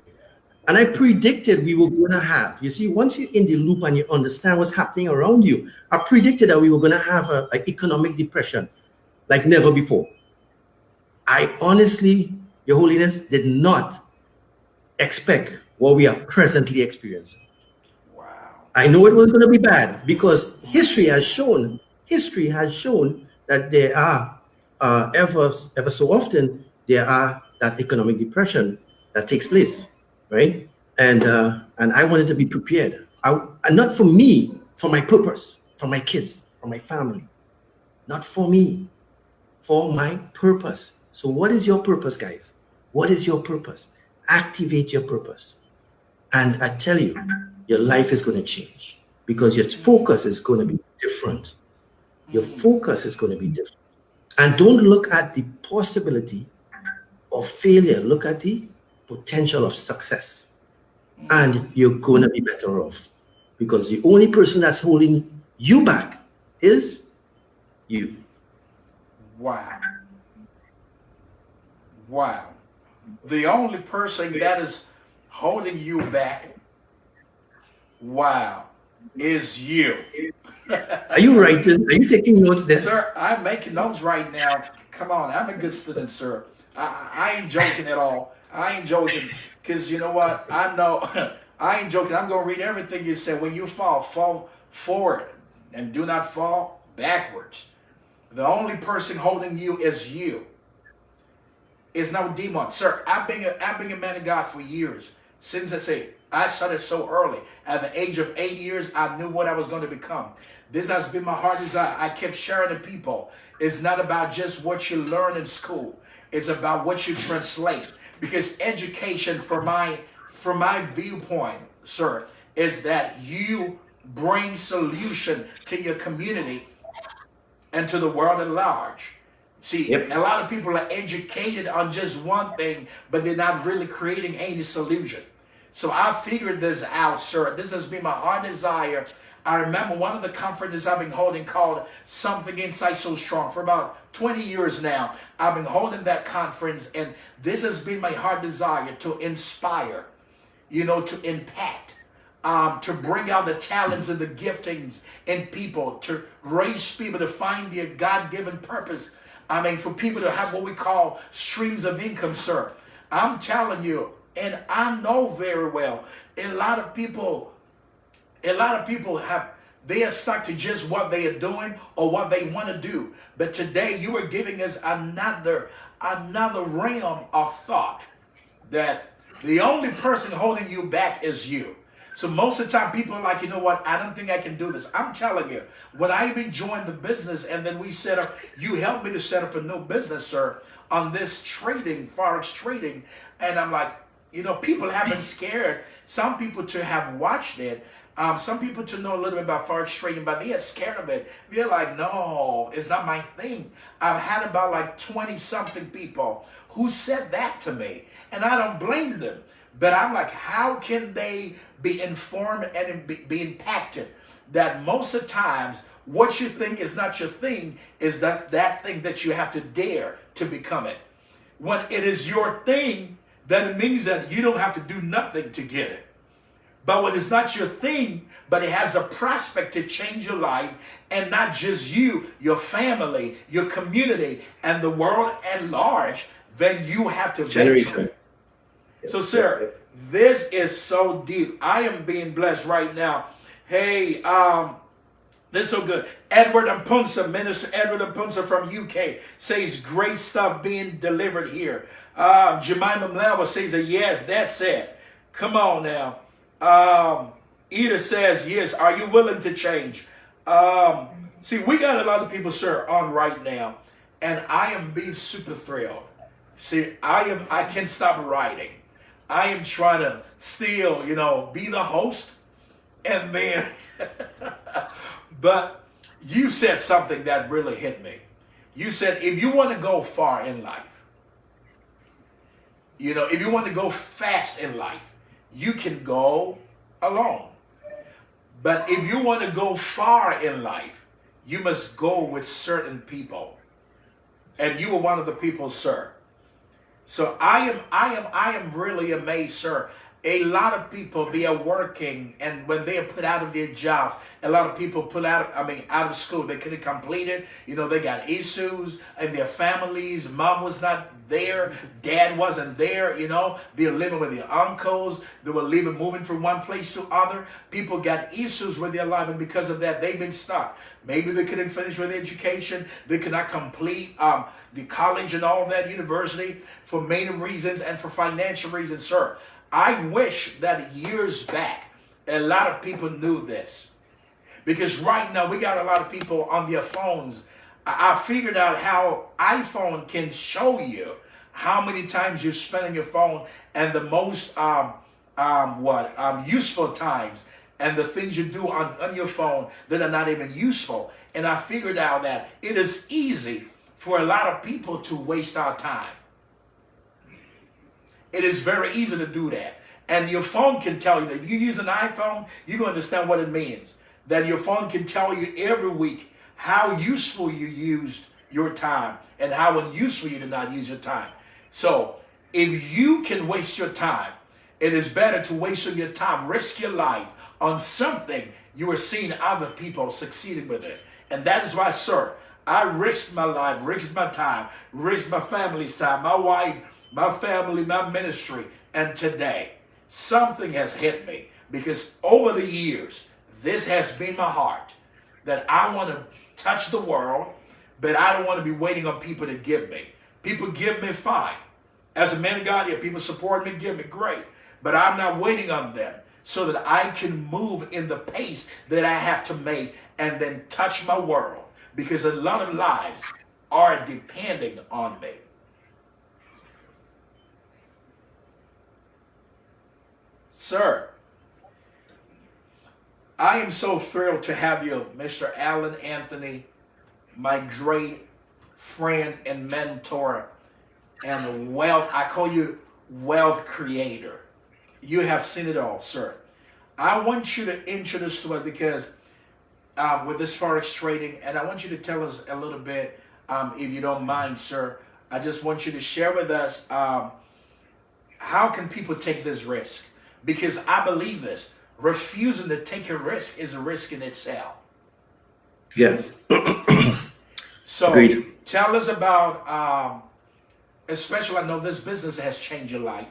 And I predicted we were going to have, you see, once you're in the loop and you understand what's happening around you, I predicted that we were going to have an economic depression like never before. I honestly, Your Holiness, did not expect what we are presently experiencing. Wow. I know it was going to be bad because history has shown that there are ever so often there are that economic depression that takes place, right? And I wanted to be prepared. And not for me, for my purpose, for my kids, for my family, not for me, for my purpose. So what is your purpose, guys? What is your purpose? Activate your purpose. And I tell you, your life is going to change because your focus is going to be different. Your focus is going to be different. And don't look at the possibility of failure. Look at the potential of success. And you're going to be better off because the only person that's holding you back is you. Wow. Wow. The only person that is holding you back, wow, is you. Are you writing? Are you taking notes there? Sir, I'm making notes right now. Come on, I'm a good student, sir. I ain't joking at all. I ain't joking. Because you know what? I know I ain't joking. I'm going to read everything you said. When you fall forward and do not fall backwards. The only person holding you is you. It's no demon. Sir, I've been a man of God for years. Since I started so early. At the age of 8 years, I knew what I was going to become. This has been my heart desire. I kept sharing to people. It's not about just what you learn in school. It's about what you translate. Because education, from my viewpoint, sir, is that you bring solution to your community and to the world at large. See, Yep. a lot of people are educated on just one thing, but they're not really creating any solution. So I figured this out, sir. This has been my heart desire. I remember one of the conferences I've been holding called Something Inside So Strong for about 20 years now. I've been holding that conference, and this has been my heart desire to inspire, to impact, to bring out the talents and the giftings in people, to raise people to find their God-given purpose. For people to have what we call streams of income, sir. I'm telling you, and I know very well, a lot of people they are stuck to just what they are doing or what they want to do. But today you are giving us another realm of thought that the only person holding you back is you. So most of the time people are like, you know what, I don't think I can do this. I'm telling you, when I even joined the business and then you helped me to set up a new business, sir, on this trading, Forex trading. And I'm like, people have been scared. Some people to have watched it. Some people to know a little bit about Forex trading, but they are scared of it. They're like, no, it's not my thing. I've had about like 20 something people who said that to me, and I don't blame them. But I'm like, how can they be informed and be impacted? That most of the times, what you think is not your thing is that thing that you have to dare to become it. When it is your thing, then it means that you don't have to do nothing to get it. But when it's not your thing, but it has a prospect to change your life, and not just you, your family, your community, and the world at large, then you have to venture. Generation. So, sir, this is so deep. I am being blessed right now. Hey, this is so good. Edward Ampunsa, Minister Edward Ampunsa from UK, says great stuff being delivered here. Jemima Mlawa says yes, that's it. Come on now. Ida says yes. Are you willing to change? See, we got a lot of people, sir, on right now, and I am being super thrilled. See, I can't stop writing. I am trying to still, be the host, and then, but you said something that really hit me. You said, if you want to go far in life, if you want to go fast in life, you can go alone. But if you want to go far in life, you must go with certain people. And you were one of the people, sir. So I am really amazed, sir. A lot of people, they are working, and when they are put out of their jobs, a lot of people put out, out of school, they couldn't complete it. They got issues in their families. Mom was not there, dad wasn't there. They're living with their uncles. They were moving from one place to other. People got issues with their life, and because of that, they've been stuck. Maybe they couldn't finish with education. They could not complete the college and all that, university, for many reasons and for financial reasons, sir. I wish that years back, a lot of people knew this. Because right now, we got a lot of people on their phones. I figured out how iPhone can show you how many times you're spending your phone and the most useful times and the things you do on your phone that are not even useful. And I figured out that it is easy for a lot of people to waste our time. It is very easy to do that. And your phone can tell you that if you use an iPhone, you can understand what it means. That your phone can tell you every week how useful you used your time and how unuseful you did not use your time. So if you can waste your time, it is better to waste your time, risk your life on something you are seeing other people succeeding with it. And that is why, sir, I risked my life, risked my time, risked my family's time, my wife, my family, my ministry, and today something has hit me because over the years, this has been my heart that I want to touch the world, but I don't want to be waiting on people to give me. People give me, fine. As a man of God, if people support me, give me, great. But I'm not waiting on them so that I can move in the pace that I have to make and then touch my world, because a lot of lives are depending on me. Sir, I am so thrilled to have you, Mr. Allan Anthony, my great friend and mentor and I call you wealth creator. You have seen it all, sir. I want you to introduce to us because with this Forex trading, and I want you to tell us a little bit, if you don't mind, sir. I just want you to share with us how can people take this risk? Because I believe this. Refusing to take a risk is a risk in itself. Yeah. So Agreed. tell us about, especially I know this business has changed your life.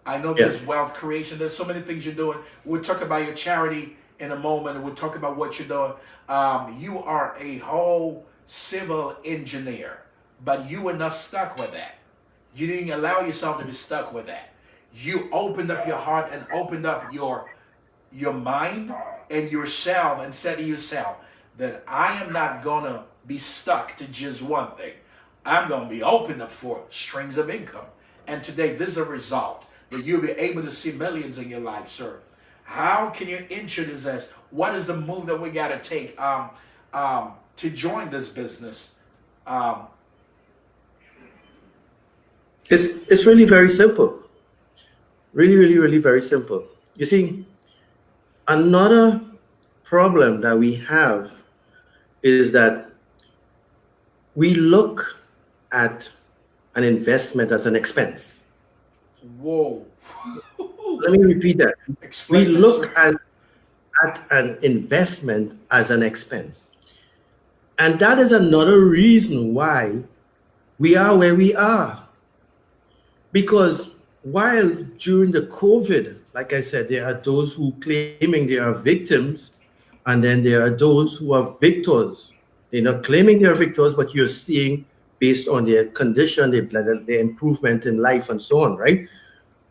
I know there's wealth creation. There's so many things you're doing. We'll talk about your charity in a moment. We'll talk about what you're doing. You are a whole civil engineer, but you were not stuck with that. You didn't allow yourself to be stuck with that. You opened up your heart and opened up your mind and yourself and said to yourself that I am not going to be stuck to just one thing. I'm going to be open up for streams of income. And today, this is a result that you'll be able to see millions in your life, sir. How can you introduce us? What is the move that we got to take to join this business? It's really very simple. Really, really, really very simple. You see, another problem that we have is that we look at an investment as an expense. Whoa. Let me repeat that. Explain We that, look sir. at an investment as an expense. And that is another reason why we are where we are. Because while during the COVID, like I said, there are those who claiming they are victims, and then there are those who are victors. They're not claiming they're victors, but you're seeing based on their condition, their improvement in life and so on, right?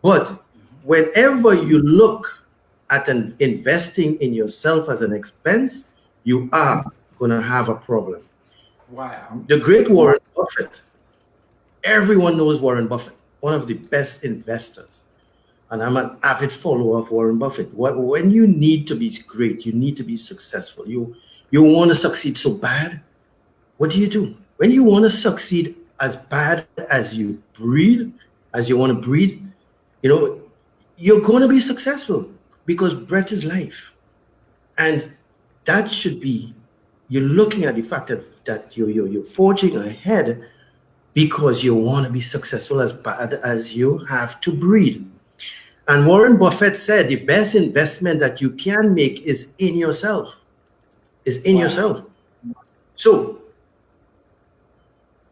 But whenever you look at investing in yourself as an expense, you are going to have a problem. Wow. The great Warren Buffett, everyone knows Warren Buffett, one of the best investors. And I'm an avid follower of Warren Buffett. When you need to be great, you need to be successful. You want to succeed so bad, what do? When you want to succeed as bad as you breed, as you want to breed, you're going to be successful because breath is life. And that should be you're looking at the fact that you're forging ahead because you want to be successful as bad as you have to breathe. And Warren Buffett said the best investment that you can make is in yourself. Is in yourself. So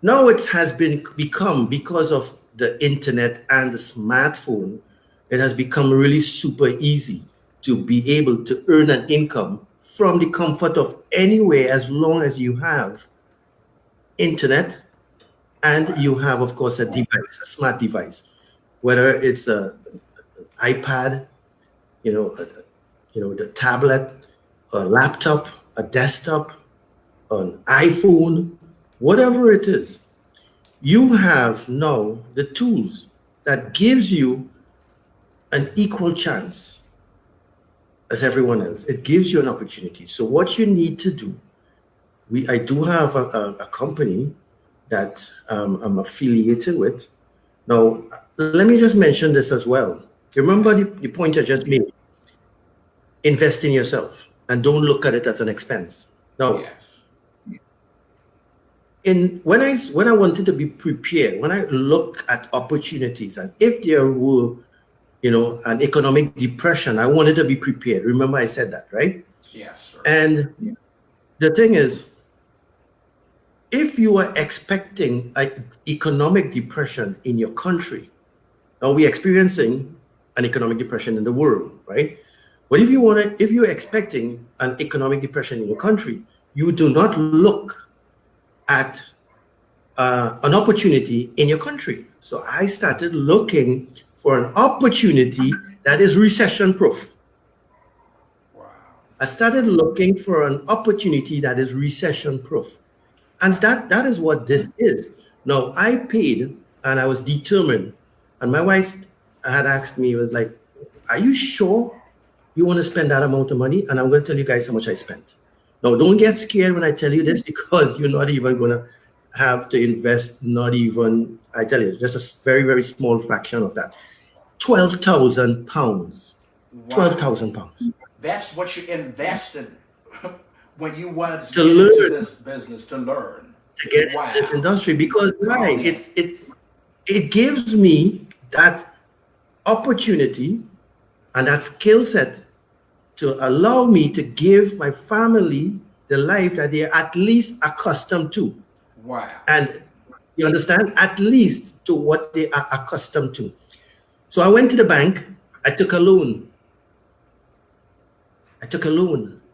now it has become, because of the internet and the smartphone, it has become really super easy to be able to earn an income from the comfort of anywhere, as long as you have internet and you have, of course, a device, a smart device, whether it's a iPad, the tablet, a laptop, a desktop, an iPhone, whatever it is. You have now the tools that gives you an equal chance as everyone else. It gives you an opportunity. So what you need to do, I do have a company that I'm affiliated with. Now, let me just mention this as well. Remember the point I just made. Invest in yourself and don't look at it as an expense. Now, when I wanted to be prepared, when I look at opportunities, and if there were, an economic depression, I wanted to be prepared. Remember I said that, right? Yes, sir. And the thing is, if you are expecting an economic depression in your country, now we're experiencing an economic depression in the world, right? But if you're expecting an economic depression in your country, you do not look at an opportunity in your country. So I started looking for an opportunity that is recession-proof. Wow. I started looking for an opportunity that is recession-proof. And that is what this is. Now, I paid and I was determined. And my wife had asked me, was like, are you sure you want to spend that amount of money? And I'm going to tell you guys how much I spent. Now, don't get scared when I tell you this, because you're not even going to have to invest, not even, I tell you, just a very, very small fraction of that. 12,000 pounds. Wow. 12,000 pounds. That's what you invested when you wanted to To get learn. into this business, to learn. To get into this industry, because why? It gives me that opportunity and that skill set to allow me to give my family the life that they're at least accustomed to. Wow. And you understand? At least to what they are accustomed to. So I went to the bank, I took a loan.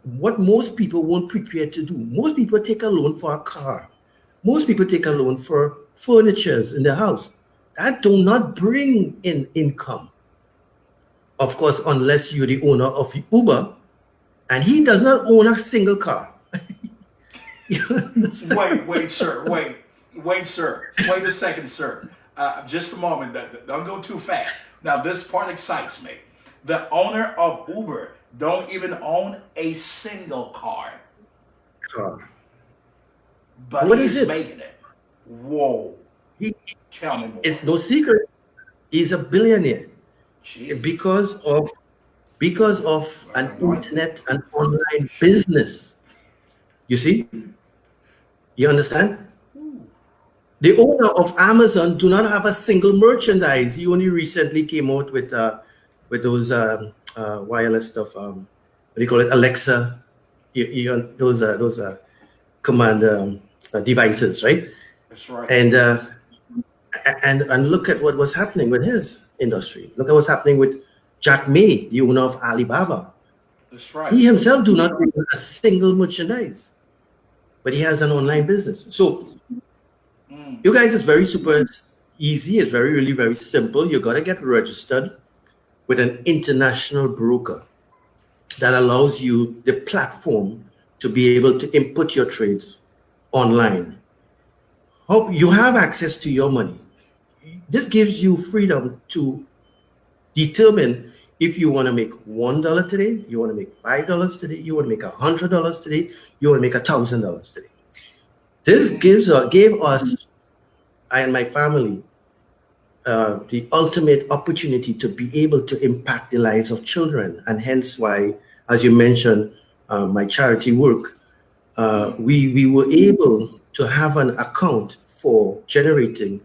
What most people won't prepare to do. Most people take a loan for a car. Most people take a loan for furnitures in the house. That do not bring in income. Of course, unless you're the owner of Uber, and he does not own a single car. You understand? Wait, sir. Wait, sir. Wait a second, sir. Just a moment. Don't go too fast. Now, this part excites me. The owner of Uber don't even own a single car. But What he's is it? making it. Whoa. Tell me more. It's no secret. He's a billionaire. Jeez. Because of an internet and online business. You see? You understand? The owner of Amazon do not have a single merchandise. He only recently came out with those wireless stuff. What do you call it? Alexa. Those command devices, right? That's right. And look at what was happening with his industry. Look at what's happening with Jack Ma, the owner of Alibaba. That's right. He himself do not own a single merchandise, but he has an online business. So you guys, it's very super easy. It's very, really very simple. You got to get registered with an international broker that allows you the platform to be able to input your trades online. You have access to your money. This gives you freedom to determine if you want to make $1 today, you want to make $5 today, you want to make $100 today, you want to make $1,000 today. This gave us, I and my family, the ultimate opportunity to be able to impact the lives of children, and hence why, as you mentioned, my charity work. we were able to have an account for generating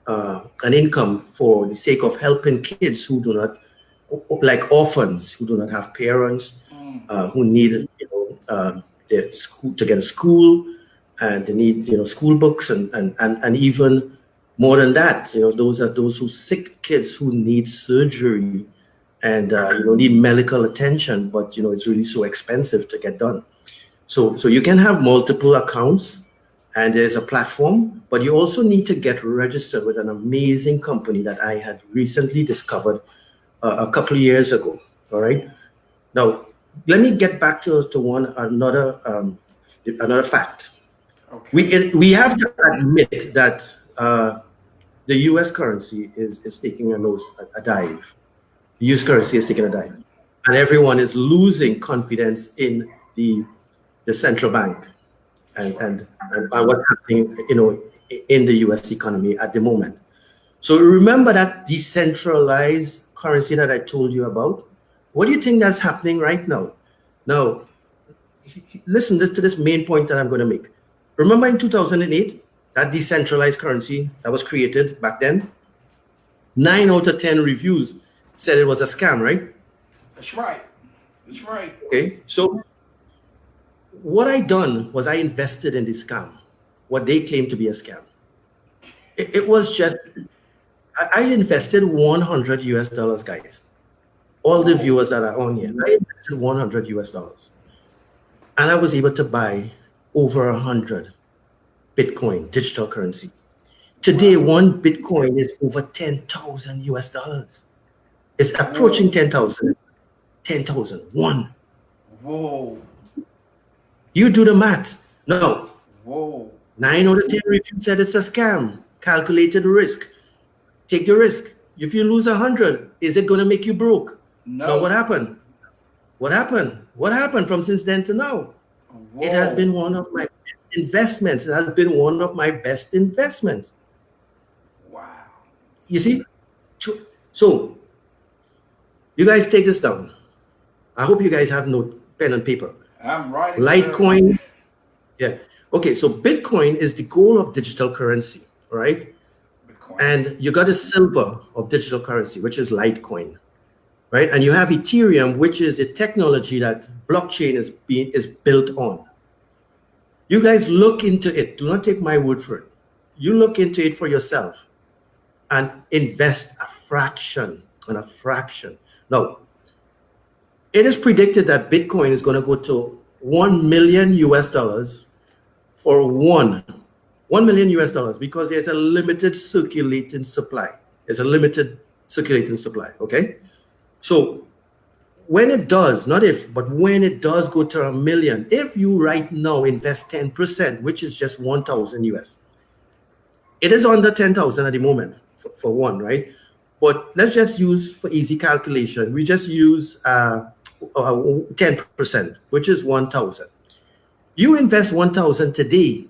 an income for the sake of helping kids who do not, like orphans, who do not have parents, who need their school to get to school, and they need school books, and even more than that, those are those who sick kids who need surgery and need medical attention, but it's really so expensive to get done. So you can have multiple accounts, and there's a platform, but you also need to get registered with an amazing company that I had recently discovered a couple of years ago. All right. Now, let me get back to another fact. Okay. We have to admit that the U.S. currency is taking a dive. The U.S. currency is taking a dive, and everyone is losing confidence in the central bank and what's happening, in the U.S. economy at the moment. So remember that decentralized currency that I told you about. What do you think that's happening right now? Now, listen to this main point that I'm going to make. Remember in 2008, that decentralized currency that was created back then? 9 out of 10 reviews said it was a scam, right? That's right. That's right. Okay, so what I done was I invested in this scam, what they claim to be a scam. It was just, I invested $100, guys. All the viewers that are on here, I invested $100, and I was able to buy over 100 Bitcoin, digital currency. Today, one Bitcoin is over 10,000 US dollars. It's approaching 10,000. 10,000. One. Whoa. You do the math. No. Whoa. 9 out of 10 reviews said it's a scam. Calculated risk. Take the risk. If you lose 100, is it going to make you broke? No. Now, what happened? What happened? What happened from since then to now? Whoa. It has been one of my best investments. It has been one of my best investments. Wow. You see? So, you guys take this down. I hope you guys have no pen and paper. I'm writing. Litecoin. Yeah. Okay, so Bitcoin is the goal of digital currency, right? Bitcoin. And you got a silver of digital currency, which is Litecoin, right? And you have Ethereum, which is a technology that blockchain is built on. You guys look into it. Do not take my word for it. You look into it for yourself and invest a fraction on a fraction. Now, it is predicted that Bitcoin is going to go to 1 million US dollars for 1 million US dollars, because there's a limited circulating supply. There's a limited circulating supply, okay? So when it does, not if, but when it does go to 1 million, if you right now invest 10%, which is just 1,000 US, it is under 10,000 at the moment for one, right? But let's just use, for easy calculation, we just use 10%, which is 1,000. You invest 1,000 today,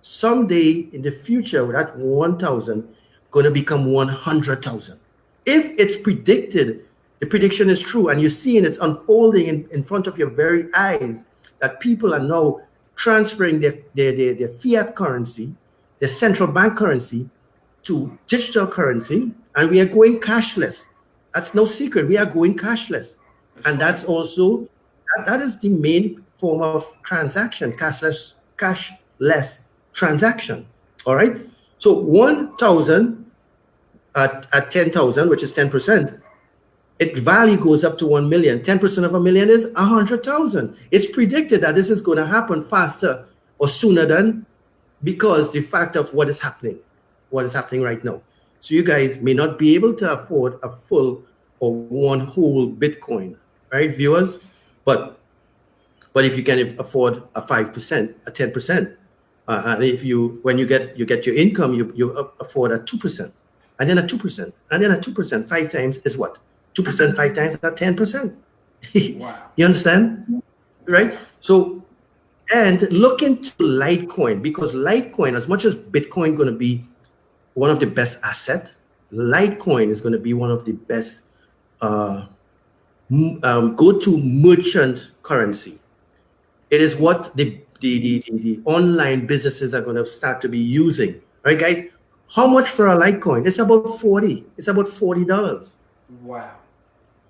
someday in the future, that 1,000 going to become 100,000. If it's predicted, the prediction is true, and you're seeing it's unfolding in front of your very eyes, that people are now transferring their fiat currency, their central bank currency, to digital currency, and we are going cashless. That's no secret. We are going cashless. And that's also, that is the main form of transaction, cashless transaction. All right. So 1,000 at 10,000, which is 10%, its value goes up to 1 million. 10% of 1 million is 100,000. It's predicted that this is going to happen faster or sooner than, because the fact of what is happening right now. So you guys may not be able to afford a full or one whole Bitcoin, right, viewers? But if you can afford a 5%, a 10%, and if when you get your income, you afford a 2%, and then a 2%, and then a 2%, 5 times is what? 2%, 5 times is 10%. Wow. You understand? Right? So, and look into Litecoin, because Litecoin, as much as Bitcoin going to be one of the best assets, Litecoin is going to be one of the best go-to merchant currency. It is what the online businesses are going to start to be using. Right, guys? How much for a Litecoin? It's about 40. It's about $40. Wow.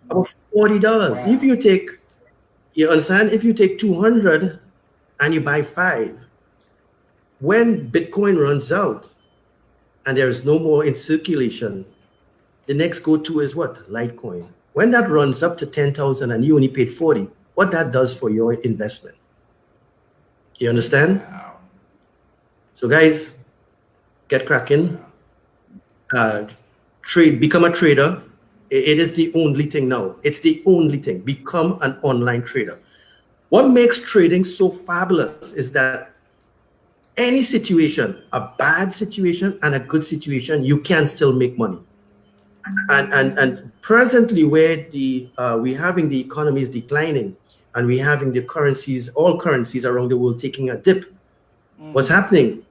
About $40. Wow. If you understand? If you take 200 and you buy 5, when Bitcoin runs out and there is no more in circulation, the next go-to is what? Litecoin. When that runs up to 10,000 and you only paid 40, what that does for your investment? You understand? Wow. So guys, get cracking. Trade, become a trader. It is the only thing now. It's the only thing. Become an online trader. What makes trading so fabulous is that any situation, a bad situation and a good situation, you can still make money. And presently, where we're having the economy is declining, and we're having the currencies, all currencies around the world taking a dip. What's happening?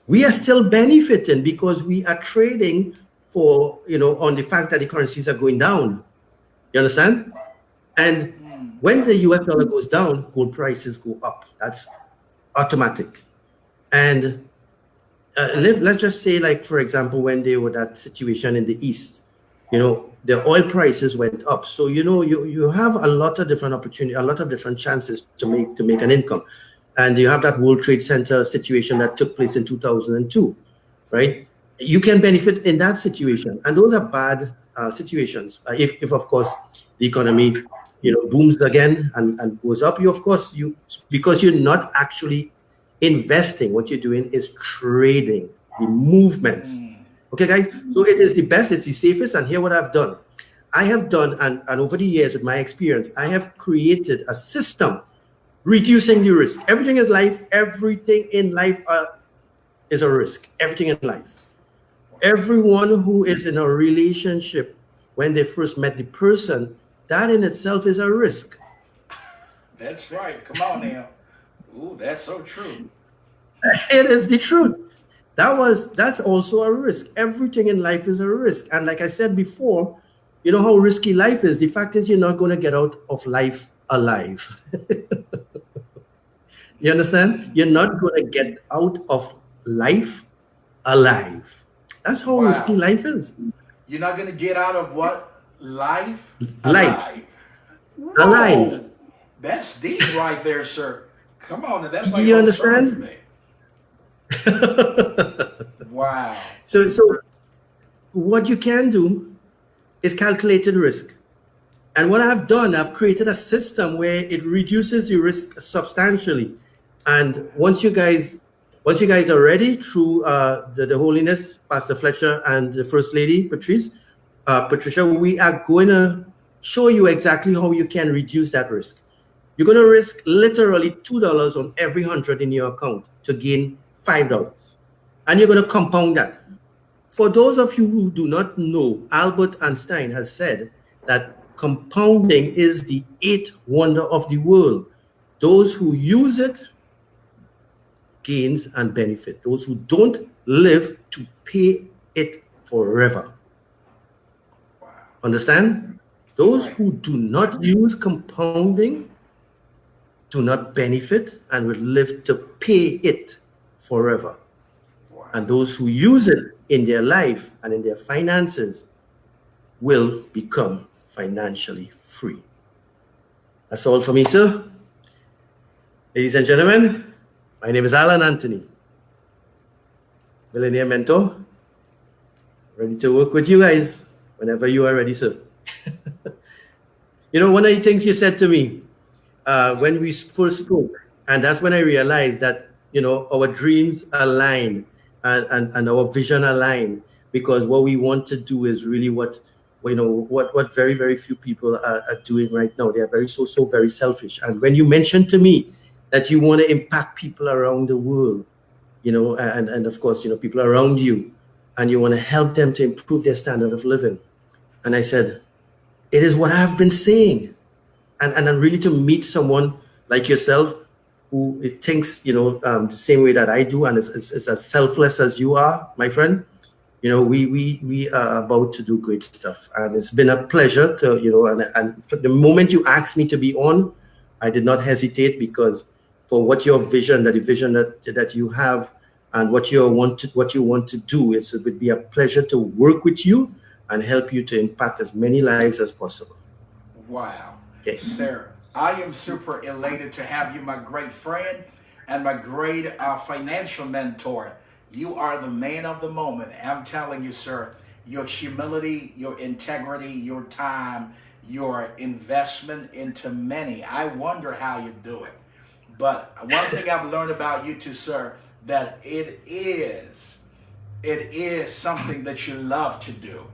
We are still benefiting because we are trading for, on the fact that the currencies are going down. You understand? And when the US dollar goes down, gold prices go up. That's automatic. And let's just say, like, for example, when they were that situation in the East, the oil prices went up. So, you have a lot of different opportunities, a lot of different chances to make an income. And you have that World Trade Center situation that took place in 2002, right? You can benefit in that situation. And those are bad situations. If of course, the economy, booms again and goes up, because you're not actually investing, what you're doing is trading the movements. Okay, guys? So it is the best, it's the safest. And here what I've done. I have done, and over the years with my experience, I have created a system reducing the risk. Everything in life is a risk. Everything in life. Everyone who is in a relationship, when they first met the person, that in itself is a risk. That's right. Come on now. Ooh, that's so true. It is the truth. That's also a risk. Everything in life is a risk. And like I said before, you know how risky life is. The fact is, you're not going to get out of life alive. You understand? You're not going to get out of life alive. That's how risky life is. You're not going to get out of what? Life? Life. Whoa. Alive. That's deep right there, sir. Come on. That's like Do you a understand? sermon for me. Wow. So what you can do is calculated risk. And what I've done, I've created a system where it reduces the risk substantially. And once you guys are ready, through the Holiness, Pastor Fletcher, and the First Lady, Patricia, we are going to show you exactly how you can reduce that risk. You're going to risk literally $2 on every 100 in your account to gain $5. And you're going to compound that. For those of you who do not know, Albert Einstein has said that compounding is the 8th wonder of the world. Those who use it gains and benefit. Those who don't live to pay it forever. Wow. Understand? Those who do not use compounding do not benefit and will live to pay it forever. Wow. And those who use it in their life and in their finances will become financially free. That's all for me, sir. Ladies and gentlemen, my name is Allan Anthony, Millionaire Mentor, ready to work with you guys whenever you are ready, sir. One of the things you said to me when we first spoke, and that's when I realized that, our dreams align and our vision align, because what we want to do is really what very, very few people are doing right now. They are very selfish. And when you mentioned to me that you want to impact people around the world, and of course, people around you, and you want to help them to improve their standard of living. And I said, it is what I've been saying. And really to meet someone like yourself who thinks, the same way that I do, and is as selfless as you are, my friend, we are about to do great stuff. And it's been a pleasure to, and from the moment you asked me to be on, I did not hesitate, because for what your vision, that the vision that you have, and what you want to do, it would be a pleasure to work with you and help you to impact as many lives as possible. Wow. Okay. Sir, I am super elated to have you, my great friend and my great financial mentor. You are the man of the moment. I'm telling you, sir, your humility, your integrity, your time, your investment into many. I wonder how you do it. But one thing I've learned about you too, sir, that it is something that you love to do.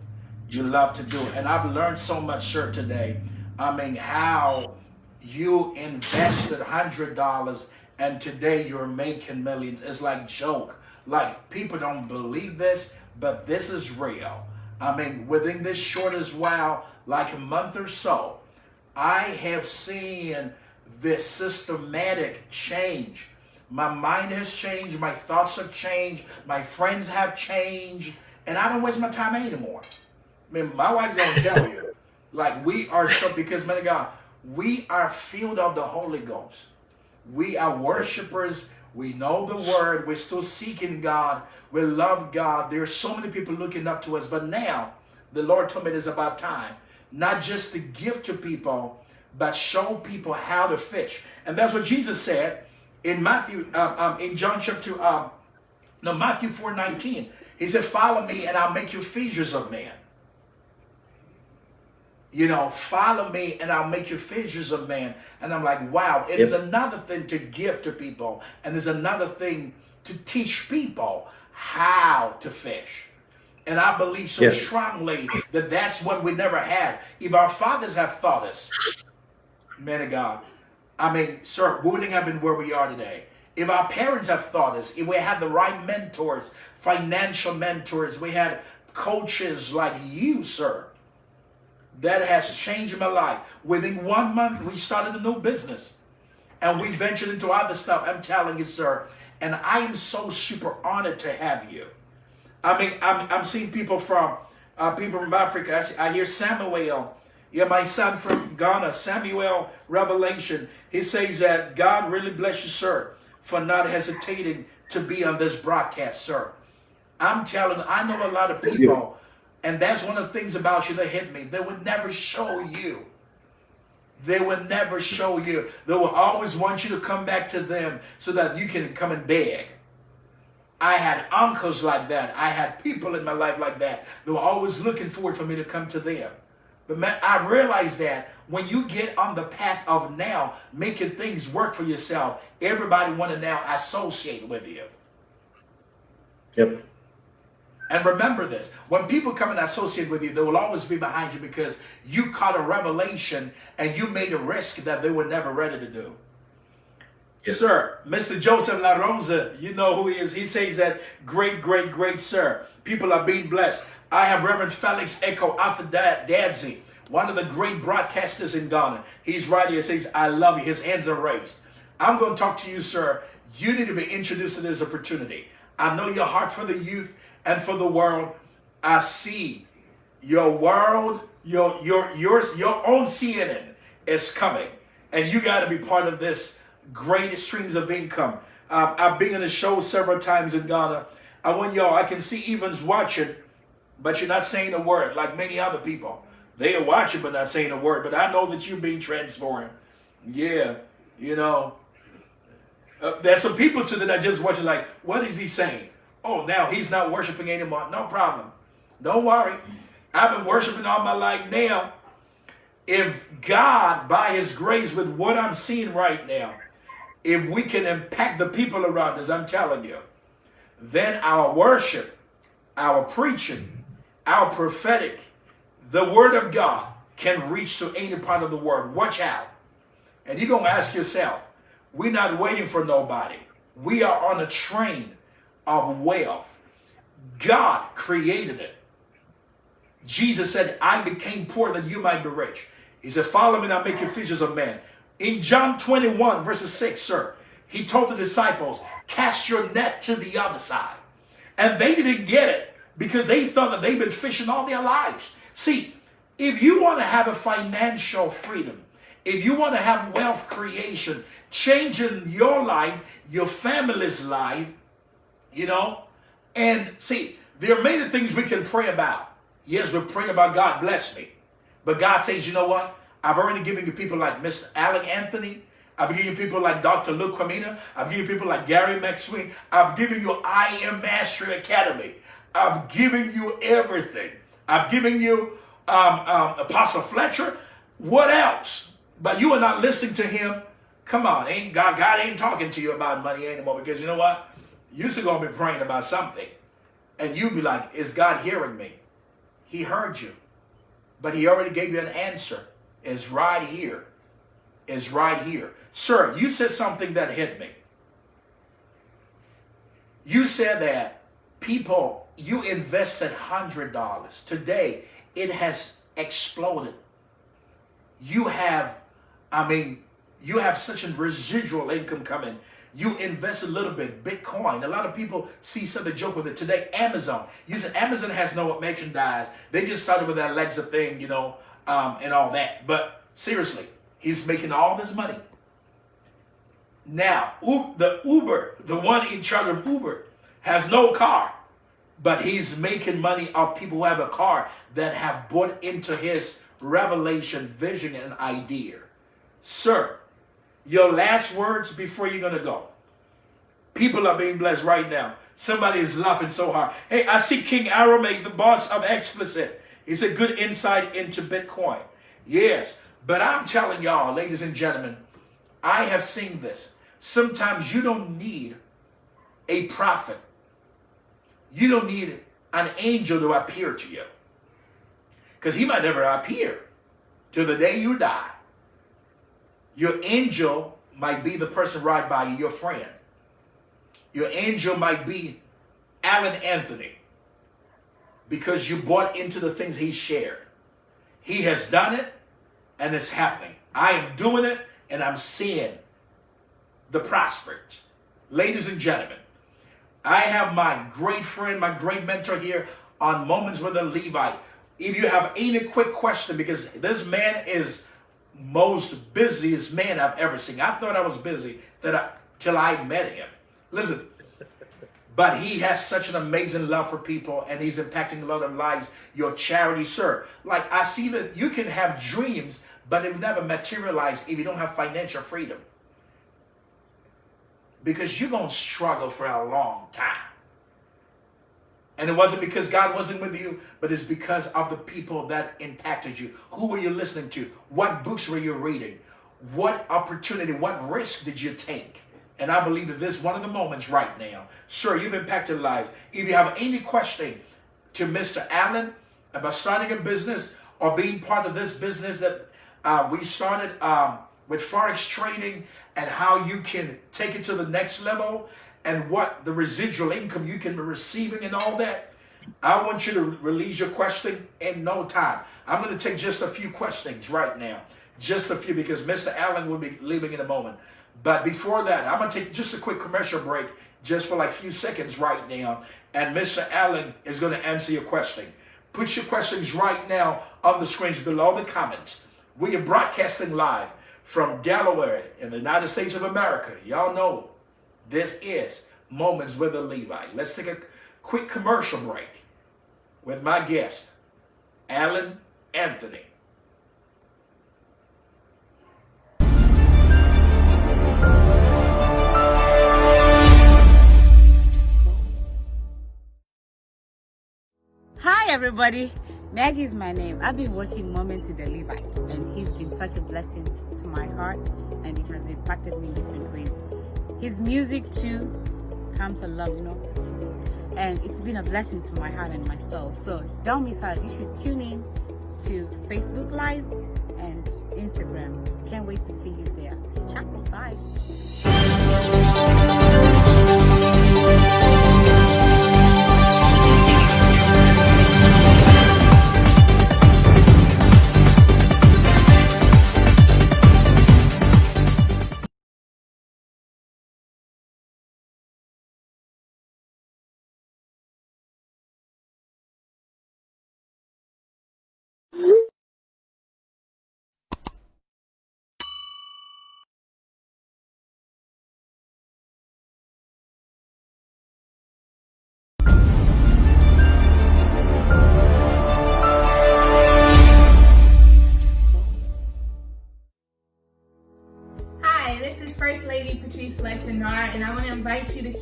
You love to do it. And I've learned so much, sir, today. I mean, how you invested $100 and today you're making millions. It's like joke. Like, people don't believe this, but this is real. I mean, within this short as well, like a month or so, I have seen this systematic change. My mind has changed, my thoughts have changed, my friends have changed, and I don't waste my time anymore. I mean, my wife's gonna tell you, like, we are so, because, man of God, we are filled of the Holy Ghost. We are worshipers. We know the word. We're still seeking God. We love God. There are so many people looking up to us. But now, the Lord told me it is about time, not just to give to people, but show people how to fish. And that's what Jesus said in Matthew, in John chapter, Matthew 4:19. He said, follow me and I'll make you fishers of men. You know, follow me and I'll make you fishers of men. And I'm like, wow, it is another thing to give to people. And there's another thing to teach people how to fish. And I believe so strongly that that's what we never had. If our fathers have taught us, man of God, I mean, sir, we wouldn't have been where we are today. If our parents have taught us, if we had the right mentors, financial mentors, we had coaches like you, sir, that has changed my life. Within 1 month, we started a new business. And we ventured into other stuff. I'm telling you, sir. And I am so super honored to have you. I mean, I'm seeing people from Africa. I hear Samuel. Yeah, my son from Ghana, Samuel Revelation. He says that God really bless you, sir, for not hesitating to be on this broadcast, sir. I'm telling you, I know a lot of people. And that's one of the things about you that hit me. They would never show you. They would never show you. They will always want you to come back to them so that you can come and beg. I had uncles like that. I had people in my life like that. They were always looking forward for me to come to them. But man, I realized that when you get on the path of now making things work for yourself, everybody want to now associate with you. Yep. And remember this, when people come and associate with you, they will always be behind you because you caught a revelation and you made a risk that they were never ready to do. Yes. Sir, Mr. Joseph La Rosa, you know who he is. He says that, great, great, great, sir. People are being blessed. I have Reverend Felix Echo Afadadzi, one of the great broadcasters in Ghana. He's right here. He says, I love you. His hands are raised. I'm going to talk to you, sir. You need to be introduced to this opportunity. I know your heart for the youth and for the world. I see your world, your own CNN is coming, and you got to be part of this great streams of income. I've been on the show several times in Ghana. I want y'all, I can see Evans watching, but you're not saying a word like many other people. They are watching but not saying a word. But I know that you're being transformed. Yeah, you know. There's some people too that I just watch like, what is he saying? Oh, now he's not worshiping anymore. No problem. Don't worry. I've been worshiping all my life now. If God, by his grace, with what I'm seeing right now, if we can impact the people around us, I'm telling you, then our worship, our preaching, our prophetic, the word of God can reach to any part of the world. Watch out. And you're going to ask yourself, we're not waiting for nobody. We are on a train of wealth. God created it. Jesus said, I became poor that you might be rich. He said, follow me and I'll make you fishers of men. In John 21 verses 6, sir, he told the disciples, cast your net to the other side. And they didn't get it because they thought that they'd been fishing all their lives. See, if you want to have a financial freedom, If you want to have wealth creation, changing your life, your family's life, you know, and see, there are many things we can pray about. Yes, we're praying about God bless me. But God says, you know what? I've already given you people like Mr. Allan Anthony. I've given you people like Dr. Luke Quamina. I've given you people like Gary McSween. I've given you I Am Mastery Academy. I've given you everything. I've given you Apostle Fletcher. What else? But you are not listening to him. Come on, ain't God ain't talking to you about money anymore, because you know what? You used to go and be praying about something, and you'd be like, is God hearing me? He heard you, but he already gave you an answer. It's right here. It's right here. Sir, you said something that hit me. You said that people, you invested $100. Today, it has exploded. You have, you have such a residual income coming. You invest a little bit, Bitcoin. A lot of people see something joke with it today. Amazon. You said Amazon has no merchandise. They just started with that Alexa thing, you know, and all that. But seriously, he's making all this money. Now, the Uber, the one in charge of Uber, has no car, but he's making money off people who have a car that have bought into his revelation, vision, and idea. Sir, your last words before you're going to go. People are being blessed right now. Somebody is laughing so hard. Hey, I see King Aramake, the boss of Explicit. He's a good insight into Bitcoin. Yes, but I'm telling y'all, ladies and gentlemen, I have seen this. Sometimes you don't need a prophet. You don't need an angel to appear to you, because he might never appear till the day you die. Your angel might be the person right by you, your friend. Your angel might be Allan Anthony, because you bought into the things he shared. He has done it, and it's happening. I am doing it, and I'm seeing the prospect. Ladies and gentlemen, I have my great friend, my great mentor here on Moments with a Levite. If you have any quick question, because this man is most busiest man I've ever seen. I thought I was busy till I met him. Listen, but he has such an amazing love for people, and he's impacting a lot of lives. Your charity, sir. Like, I see that you can have dreams, but it will never materialize if you don't have financial freedom. Because you're going to struggle for a long time. And it wasn't because God wasn't with you, but it's because of the people that impacted you. Who were you listening to? What books were you reading? What opportunity, what risk did you take? And I believe that this is one of the moments right now. Sir, you've impacted lives. If you have any question to Mr. Allan about starting a business or being part of this business that we started with Forex trading, and how you can take it to the next level, and what the residual income you can be receiving and all that, I want you to release your question in no time. I'm going to take just a few questions right now. Just a few, because Mr. Allan will be leaving in a moment. But before that, I'm going to take just a quick commercial break, just for like a few seconds right now. And Mr. Allan is going to answer your question. Put your questions right now on the screens below the comments. We are broadcasting live from Delaware in the United States of America. Y'all know this is Moments with a Levite. Let's take a quick commercial break with my guest, Allan Anthony. Hi everybody, Maggie is my name. I've been watching Moments with the Levite, and he's been such a blessing to my heart, and it has impacted me in different ways. His music too comes to love, you know, and it's been a blessing to my heart and my soul. So don't miss out. You should tune in to Facebook Live and Instagram. Can't wait to see you there. Ciao, bye.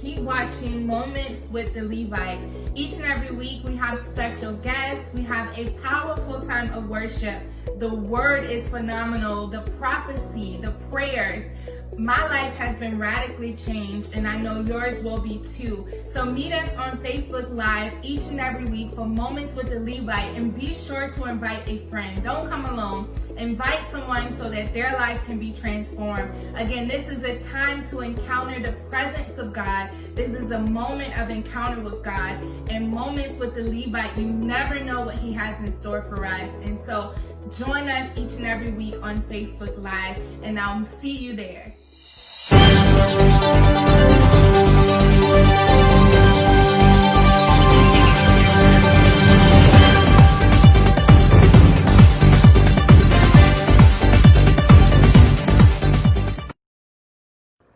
keep watching Moments with the Levite. Each and every week we have special guests. We have a powerful time of worship. The word is phenomenal. The prophecy, the prayers. My life has been radically changed, and I know yours will be too. So meet us on Facebook Live each and every week for Moments with the Levite, and be sure to invite a friend. Don't come alone. Invite someone so that their life can be transformed. Again, this is a time to encounter the presence of God. This is a moment of encounter with God. And Moments with the Levite, you never know what he has in store for us. And so join us each and every week on Facebook Live, and I'll see you there.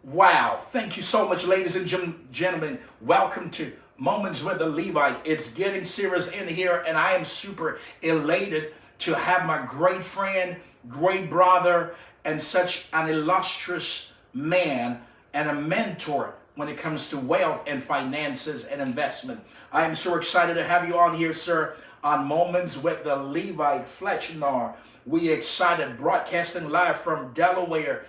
Wow. Thank you so much, ladies and gentlemen. Welcome to Moments with the Levite. It's getting serious in here, and I am super elated to have my great friend, great brother, and such an illustrious man and a mentor when it comes to wealth and finances and investment. I am so excited to have you on here, sir, on Moments with the Levite. Fletcher, we excited, broadcasting live from Delaware,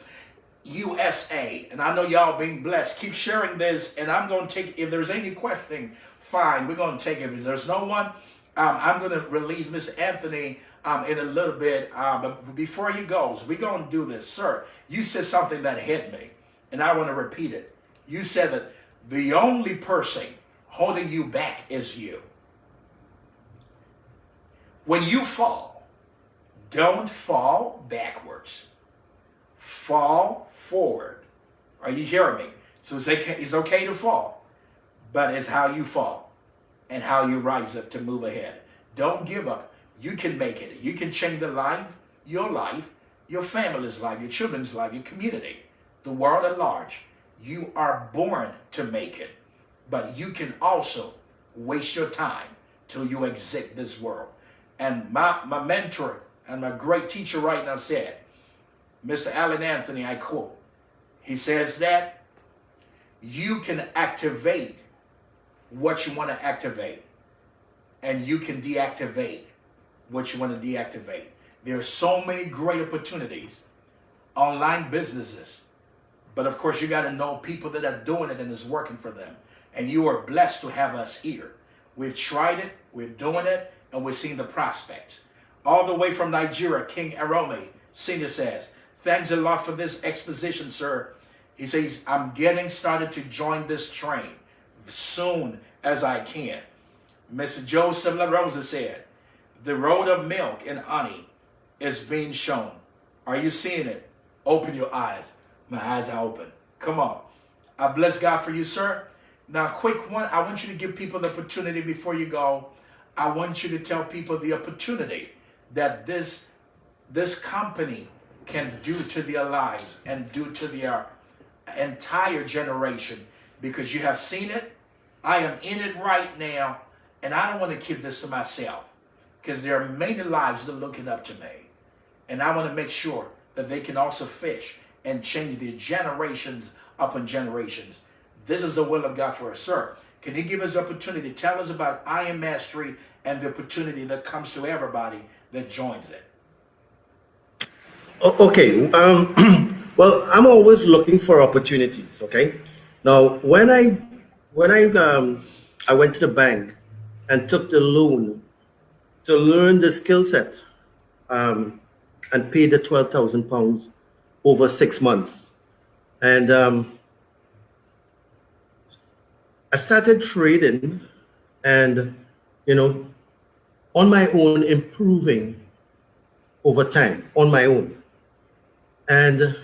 USA. And I know y'all being blessed. Keep sharing this, and I'm going to take, if there's any questioning, fine, we're going to take it. If there's no one, I'm going to release Mr. Anthony in a little bit. But before he goes, we're going to do this. Sir, you said something that hit me, and I want to repeat it. You said that the only person holding you back is you. When you fall, don't fall backwards. Fall forward. Are you hearing me? So it's okay to fall, but it's how you fall and how you rise up to move ahead. Don't give up. You can make it. You can change your life, your family's life, your children's life, your community, the world at large. You are born to make it, but you can also waste your time till you exit this world. And my mentor and my great teacher right now said, Mr. Allan Anthony, I quote, he says that you can activate what you want to activate, and you can deactivate what you want to deactivate. There are so many great opportunities, online businesses, but of course you got to know people that are doing it and it's working for them. And you are blessed to have us here. We've tried it, we're doing it, and we're seeing the prospects. All the way from Nigeria, King Arome Senior says, thanks a lot for this exposition, sir. He says, I'm getting started to join this train soon as I can. Mr. Joseph La Rosa said, the road of milk and honey is being shown. Are you seeing it? Open your eyes. My eyes are open. Come on. I bless God for you, sir. Now, quick one. I want you to give people the opportunity before you go. I want you to tell people the opportunity that this company can do to their lives and do to their entire generation, because you have seen it. I am in it right now, and I don't want to keep this to myself, because there are many lives that are looking up to me, and I want to make sure that they can also fish and change their generations upon generations. This is the will of God for us, sir. Can he give us the opportunity? Tell us about I Am Mastery and the opportunity that comes to everybody that joins it. Okay. Well, I'm always looking for opportunities. Okay. Now, when I went to the bank and took the loan to learn the skill set, and paid the £12,000 over 6 months, and I started trading, and on my own, improving over time on my own. And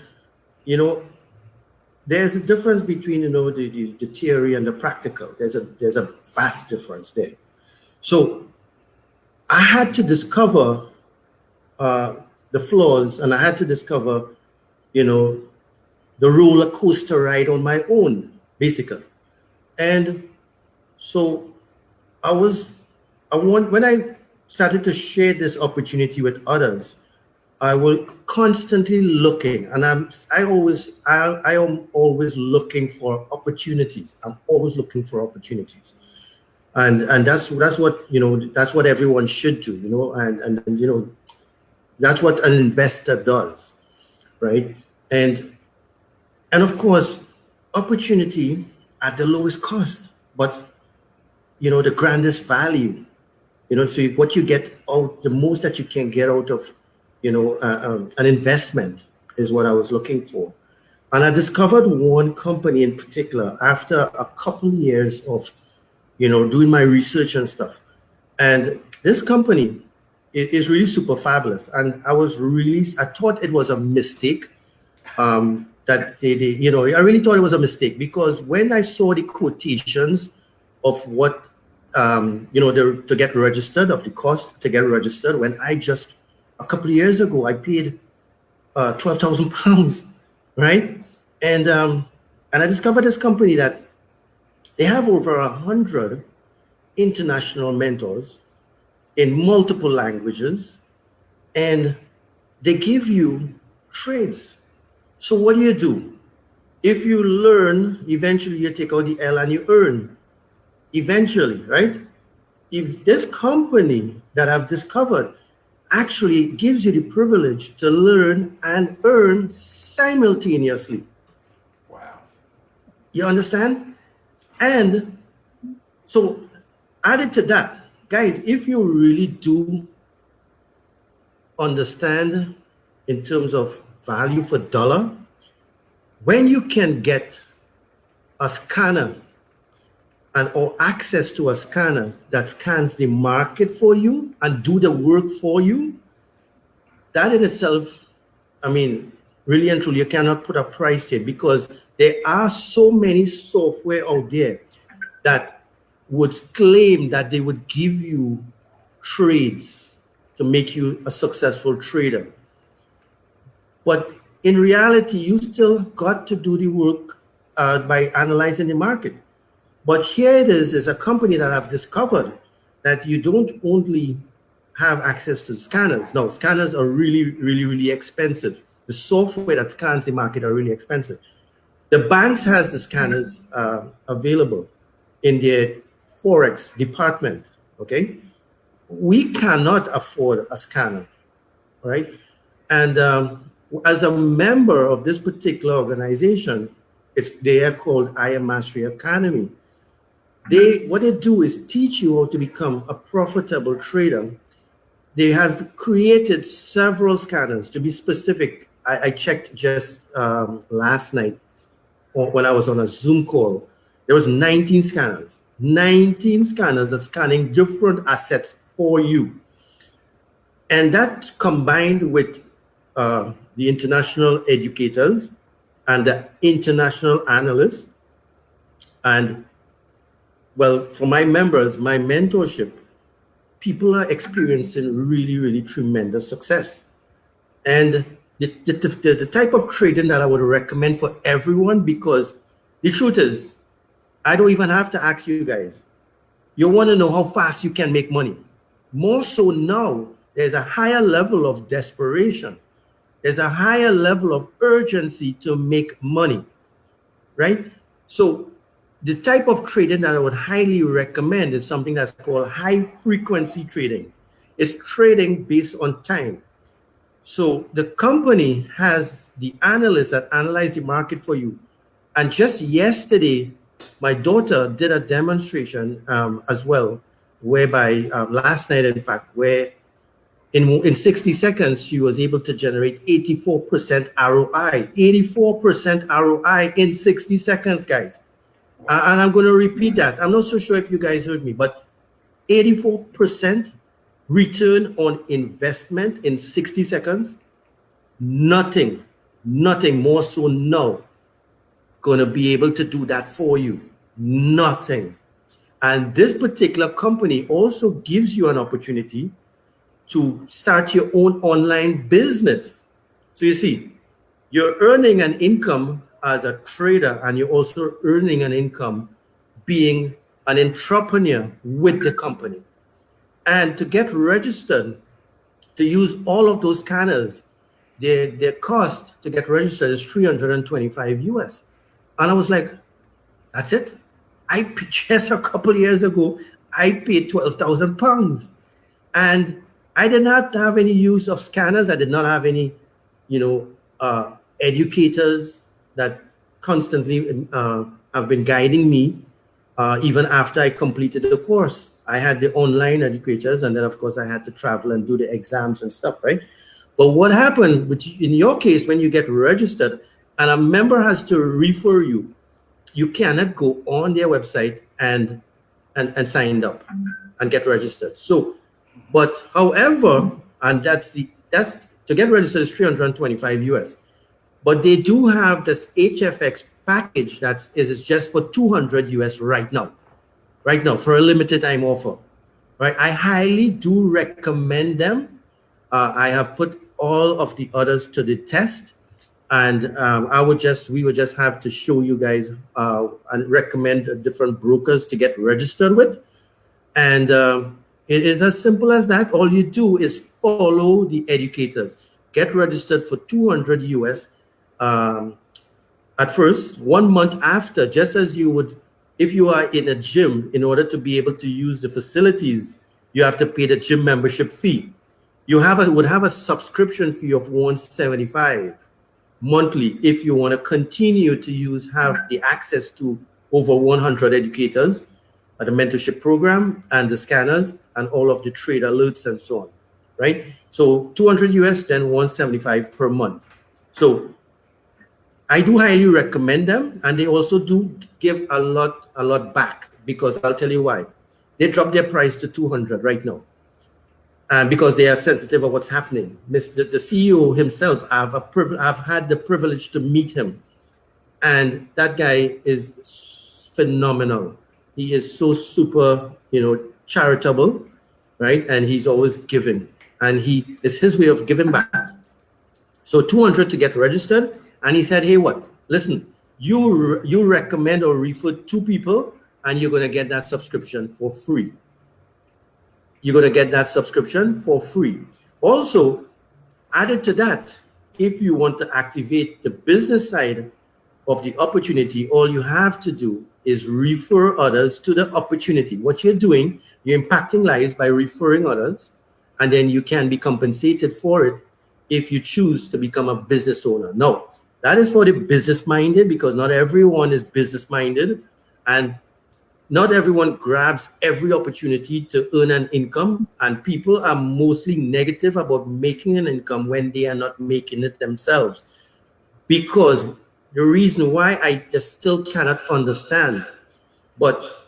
there's a difference between the theory and the practical. There's a vast difference there. So I had to discover the flaws, and I had to discover the roller coaster ride on my own, basically. And so when I started to share this opportunity with others, I will constantly looking, and I am always looking for opportunities. I'm always looking for opportunities, and that's what that's what everyone should do, and that's what an investor does, right? And and of course, opportunity at the lowest cost, but the grandest value. So what you get out, the most that you can get out of, an investment is what I was looking for. And I discovered one company in particular after a couple of years of, doing my research and stuff. And this company is really super fabulous. And I thought it was a mistake, that I really thought it was a mistake, because when I saw the quotations of what, to get registered, of the cost to get registered, when a couple of years ago, I paid £12,000, right? And I discovered this company that they have over 100 international mentors in multiple languages, and they give you trades. So what do? If you learn, eventually you take out the L and you earn. Eventually, right? If this company that I've discovered actually gives you the privilege to learn and earn simultaneously. Wow. You understand? And so added to that, guys, if you really do understand in terms of value for dollar, when you can get a scanner or access to a scanner that scans the market for you and do the work for you, that in itself, I mean, really and truly, you cannot put a price to it, because there are so many software out there that would claim that they would give you trades to make you a successful trader. But in reality, you still got to do the work by analyzing the market. But here it is a company that I've discovered that you don't only have access to scanners. No, scanners are really, really, really expensive. The software that scans the market are really expensive. The banks has the scanners available in their Forex department, okay? We cannot afford a scanner, right? And as a member of this particular organization, they are called I Am Mastery Academy. What they do is teach you how to become a profitable trader. They have created several scanners. To be specific, I checked just last night when I was on a Zoom call. There was 19 scanners. 19 scanners are scanning different assets for you. And that combined with the international educators and the international analysts, and well, for my members, my mentorship, people are experiencing really, really tremendous success. And the type of trading that I would recommend for everyone, because the truth is, I don't even have to ask you guys. You want to know how fast you can make money. More so now, there's a higher level of desperation. There's a higher level of urgency to make money, right? So the type of trading that I would highly recommend is something that's called high frequency trading. It's trading based on time. So the company has the analysts that analyze the market for you. And just yesterday, my daughter did a demonstration as well, whereby last night, in fact, where in 60 seconds, she was able to generate 84% ROI. 84% ROI in 60 seconds, guys. And I'm going to repeat that. I'm not so sure if you guys heard me, but 84% return on investment in 60 seconds. Nothing more so now going to be able to do that for you. Nothing. And this particular company also gives you an opportunity to start your own online business. So you see, you're earning an income as a trader, and you're also earning an income being an entrepreneur with the company. And to get registered, to use all of those scanners, their cost to get registered is 325 US. And I was like, that's it. Just a couple years ago, I paid 12,000 pounds, and I did not have any use of scanners. I did not have any, educators that constantly have been guiding me, even after I completed the course. I had the online educators, and then of course I had to travel and do the exams and stuff, right? But what happened, in your case, when you get registered and a member has to refer you, you cannot go on their website and sign up and get registered. So, but however, and that's to get registered is 325 US. But they do have this HFX package that is just for 200 US right now for a limited time offer, right? I highly do recommend them. I have put all of the others to the test, and we would just have to show you guys and recommend different brokers to get registered with. And it is as simple as that. All you do is follow the educators, get registered for 200 US at first. 1 month after, just as you would if you are in a gym. In order to be able to use the facilities, you have to pay the gym membership fee. You would have a subscription fee of 175 monthly if you want to continue to have the access to over 100 educators, the mentorship program and the scanners and all of the trade alerts and so on, right? So 200 US, then 175 per month. So I do highly recommend them, and they also do give a lot back, because I'll tell you why. They dropped their price to 200 right now, and because they are sensitive of what's happening. The CEO himself, I've had the privilege to meet him, and that guy is phenomenal. He is so super, charitable, right? And he's always giving, and it's his way of giving back. So 200 to get registered. And he said, hey, listen, you recommend or refer 2 people, and you're going to get that subscription for free. Also, added to that, if you want to activate the business side of the opportunity, all you have to do is refer others to the opportunity. What you're doing, you're impacting lives by referring others, and then you can be compensated for it if you choose to become a business owner. No, that is for the business-minded, because not everyone is business-minded, and not everyone grabs every opportunity to earn an income, and people are mostly negative about making an income when they are not making it themselves. Because the reason why I just still cannot understand, but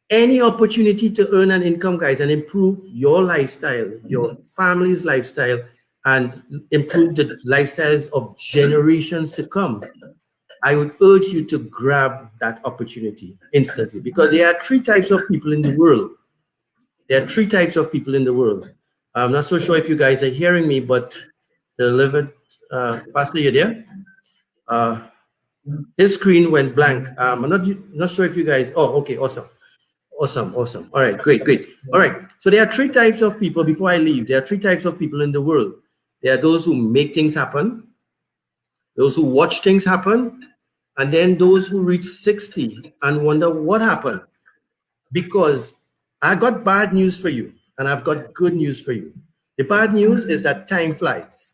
any opportunity to earn an income, guys, and improve your lifestyle, your family's lifestyle, and improve the lifestyles of generations to come, I would urge you to grab that opportunity instantly, because there are 3 types of people in the world. I'm not so sure if you guys are hearing me, but the Levite, Pastor, you there? His screen went blank. I'm not sure if you guys. Oh, okay, awesome. All right, great. All right. So there are 3 types of people. Before I leave, there are 3 types of people in the world. There are those who make things happen, those who watch things happen, and then those who reach 60 and wonder what happened. Because I got bad news for you, and I've got good news for you. The bad news is that time flies.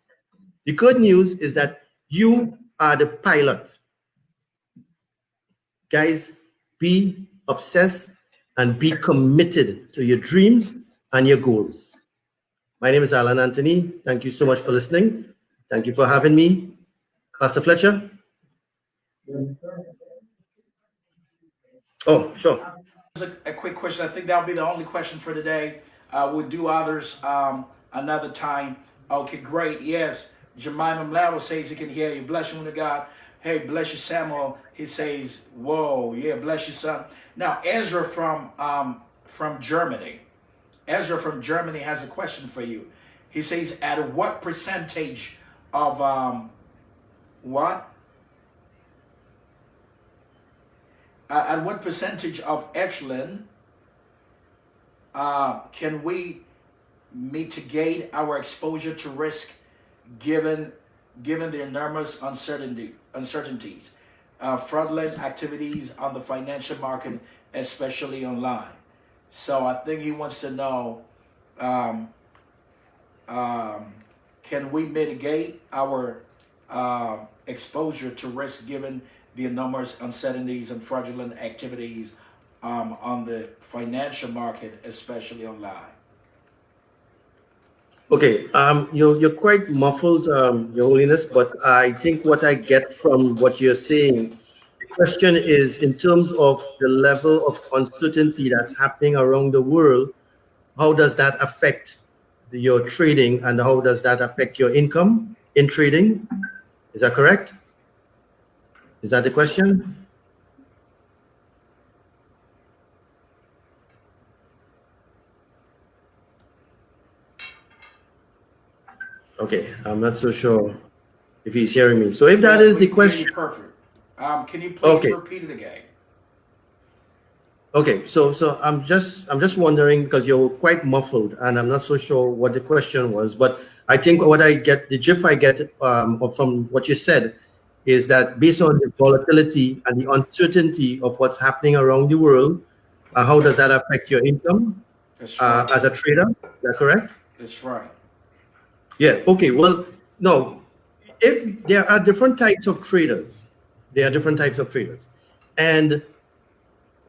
The good news is that you are the pilot. Guys, be obsessed and be committed to your dreams and your goals. My name is Allan Anthony. Thank you so much for listening. Thank you for having me. Pastor Fletcher? Oh, sure. A quick question. I think that'll be the only question for today. We'll do others another time. Okay, great. Yes. Jemima Mlawa says he can hear you. Bless you, woman of God. Hey, bless you, Samuel. He says, whoa, yeah, bless you, son. Now, Ezra from Germany. Ezra from Germany has a question for you. He says, at what percentage of what? At what percentage of echelon can we mitigate our exposure to risk given given the enormous uncertainties, fraudulent activities on the financial market, especially online. So I think he wants to know, um, um, can we mitigate our exposure to risk given the enormous uncertainties and fraudulent activities on the financial market, especially online? Okay, you're quite muffled, Your Holiness, but I think what I get from what you're saying, the question is in terms of the level of uncertainty that's happening around the world, how does that affect your trading and how does that affect your income in trading? Is that correct? Is that the question? Okay, I'm not so sure if he's hearing me. So if that Yeah, is we the can hear question, you perfect. Can you please okay. repeat it again? Okay, so I'm just wondering because you're quite muffled and I'm not so sure what the question was, but I think what I get, the gist I get from what you said is that based on the volatility and the uncertainty of what's happening around the world, how does that affect your income That's right. as a trader? Is that correct? That's right. Yeah. Okay. Well, no. If there are different types of traders, there are different types of traders, and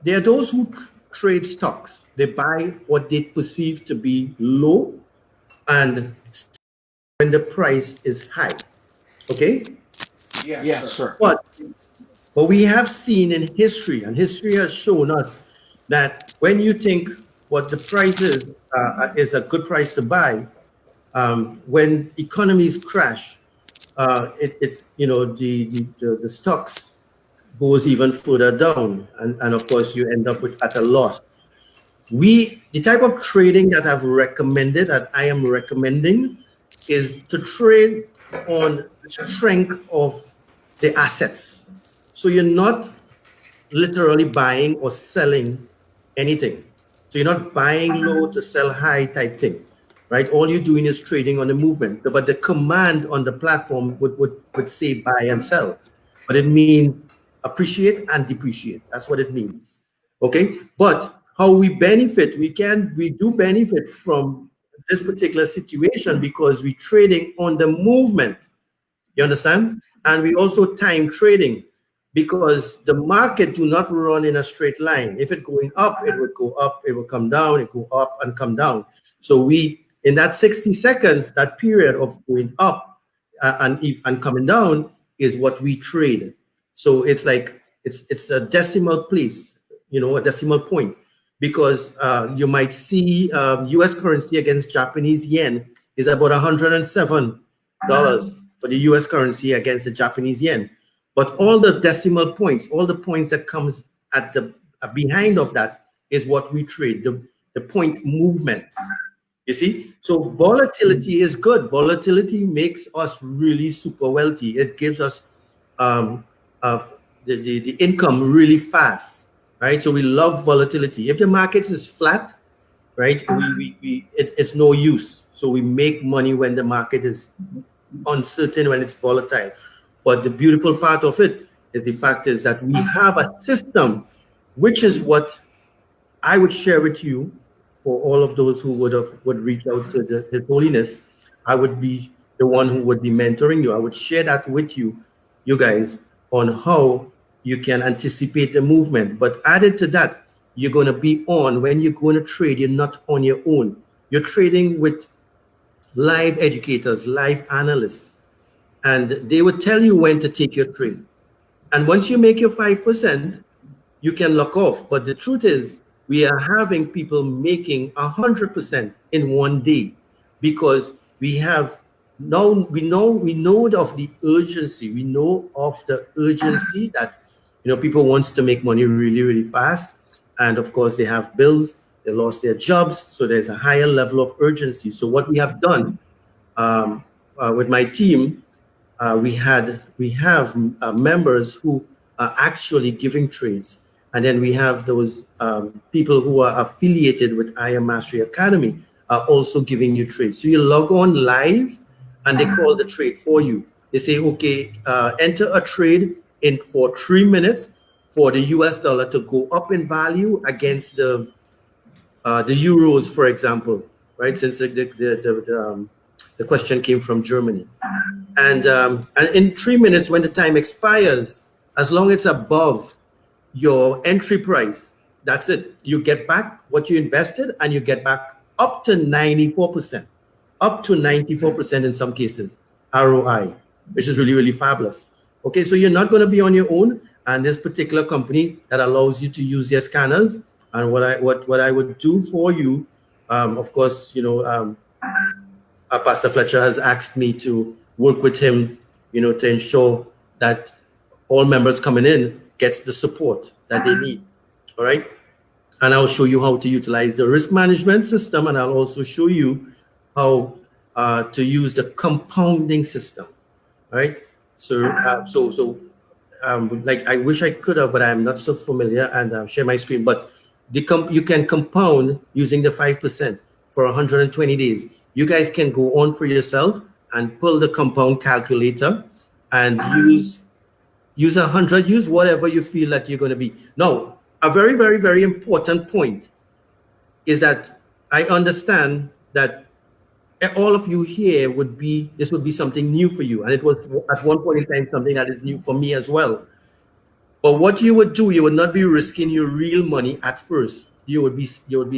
there are those who trade stocks. They buy what they perceive to be low and when the price is high. Okay? Yes, sir. But but we have seen in history, and history has shown us that when you think what the price is a good price to buy, when economies crash, it you know the stocks goes even further down, and of course you end up with at a loss. The type of trading that I've recommended that I am recommending is to trade on the strength of the assets. So you're not literally buying or selling anything. So you're not buying low to sell high type thing, right? All you're doing is trading on the movement. But the command on the platform would say buy and sell. But it means appreciate and depreciate. That's what it means. Okay. But how we benefit, we do benefit from this particular situation because we're trading on the movement. You understand? And we also time trading because the market do not run in a straight line. If it going up, it would go up, it will come down, it go up and come down. So we in that 60 seconds, that period of going up and coming down is what we trade. So it's like it's a decimal place, a decimal point, because you might see U.S. currency against Japanese yen is about $107 for the US currency against the Japanese yen. But all the decimal points, all the points that comes at the behind of that is what we trade, the point movements. You see? So volatility is good. Volatility makes us really super wealthy. It gives us um, uh, the income really fast, right? So we love volatility. If the market is flat, right, it's no use. So we make money when the market is uncertain, when it's volatile. But the beautiful part of it is the fact is that we have a system, which is what I would share with you for all of those who would reach out to His Holiness. I would be the one who would be mentoring you. I would share that with you, you guys, on how you can anticipate the movement. But added to that, you're going to be on when you're going to trade. You're not on your own. You're trading with live educators, live analysts, and they would tell you when to take your trade. And once you make your 5%, you can lock off. But the truth is, we are having people making 100% in one day because we know of the urgency. We know of the urgency that people wants to make money really, really fast. And of course, they have bills, they lost their jobs, so there's a higher level of urgency. So what we have done with my team, we have members who are actually giving trades, and then we have those people who are affiliated with I Am Mastery Academy are also giving you trades. So you log on live, and they call the trade for you. They say, okay, enter a trade in for 3 minutes for the US dollar to go up in value against the euros, for example, right? Since the question came from Germany. And in 3 minutes, when the time expires, as long as it's above your entry price, that's it. You get back what you invested and you get back up to 94%, up to 94% in some cases, ROI, which is really, really fabulous. Okay, so you're not going to be on your own. And this particular company that allows you to use their scanners. And what I would do for you, of course, Pastor Fletcher has asked me to work with him, to ensure that all members coming in gets the support that they need. All right. And I'll show you how to utilize the risk management system, and I'll also show you how to use the compounding system. All right. So, like I wish I could have, but I'm not so familiar, and share my screen. But you can compound using the 5% for 120 days. You guys can go on for yourself and pull the compound calculator and use 100, use whatever you feel that you're going to be. Now, a very, very, very important point is that I understand that all of you here this would be something new for you. And it was at one point in time something that is new for me as well. But what you would do, you would not be risking your real money at first. You would be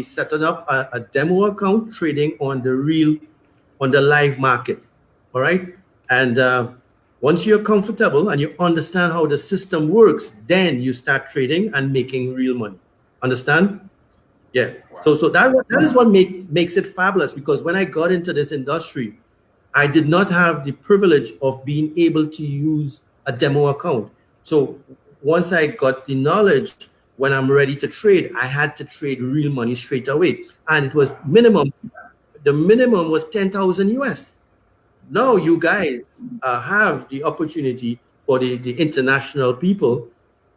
setting up a demo account trading on the live market. All right. And once you're comfortable and you understand how the system works, then you start trading and making real money. Understand? Yeah. Wow. So that is what makes it fabulous, because when I got into this industry, I did not have the privilege of being able to use a demo account. So once I got the knowledge, when I'm ready to trade, I had to trade real money straight away. And it was the minimum was 10,000 US. Now you guys have the opportunity for the international people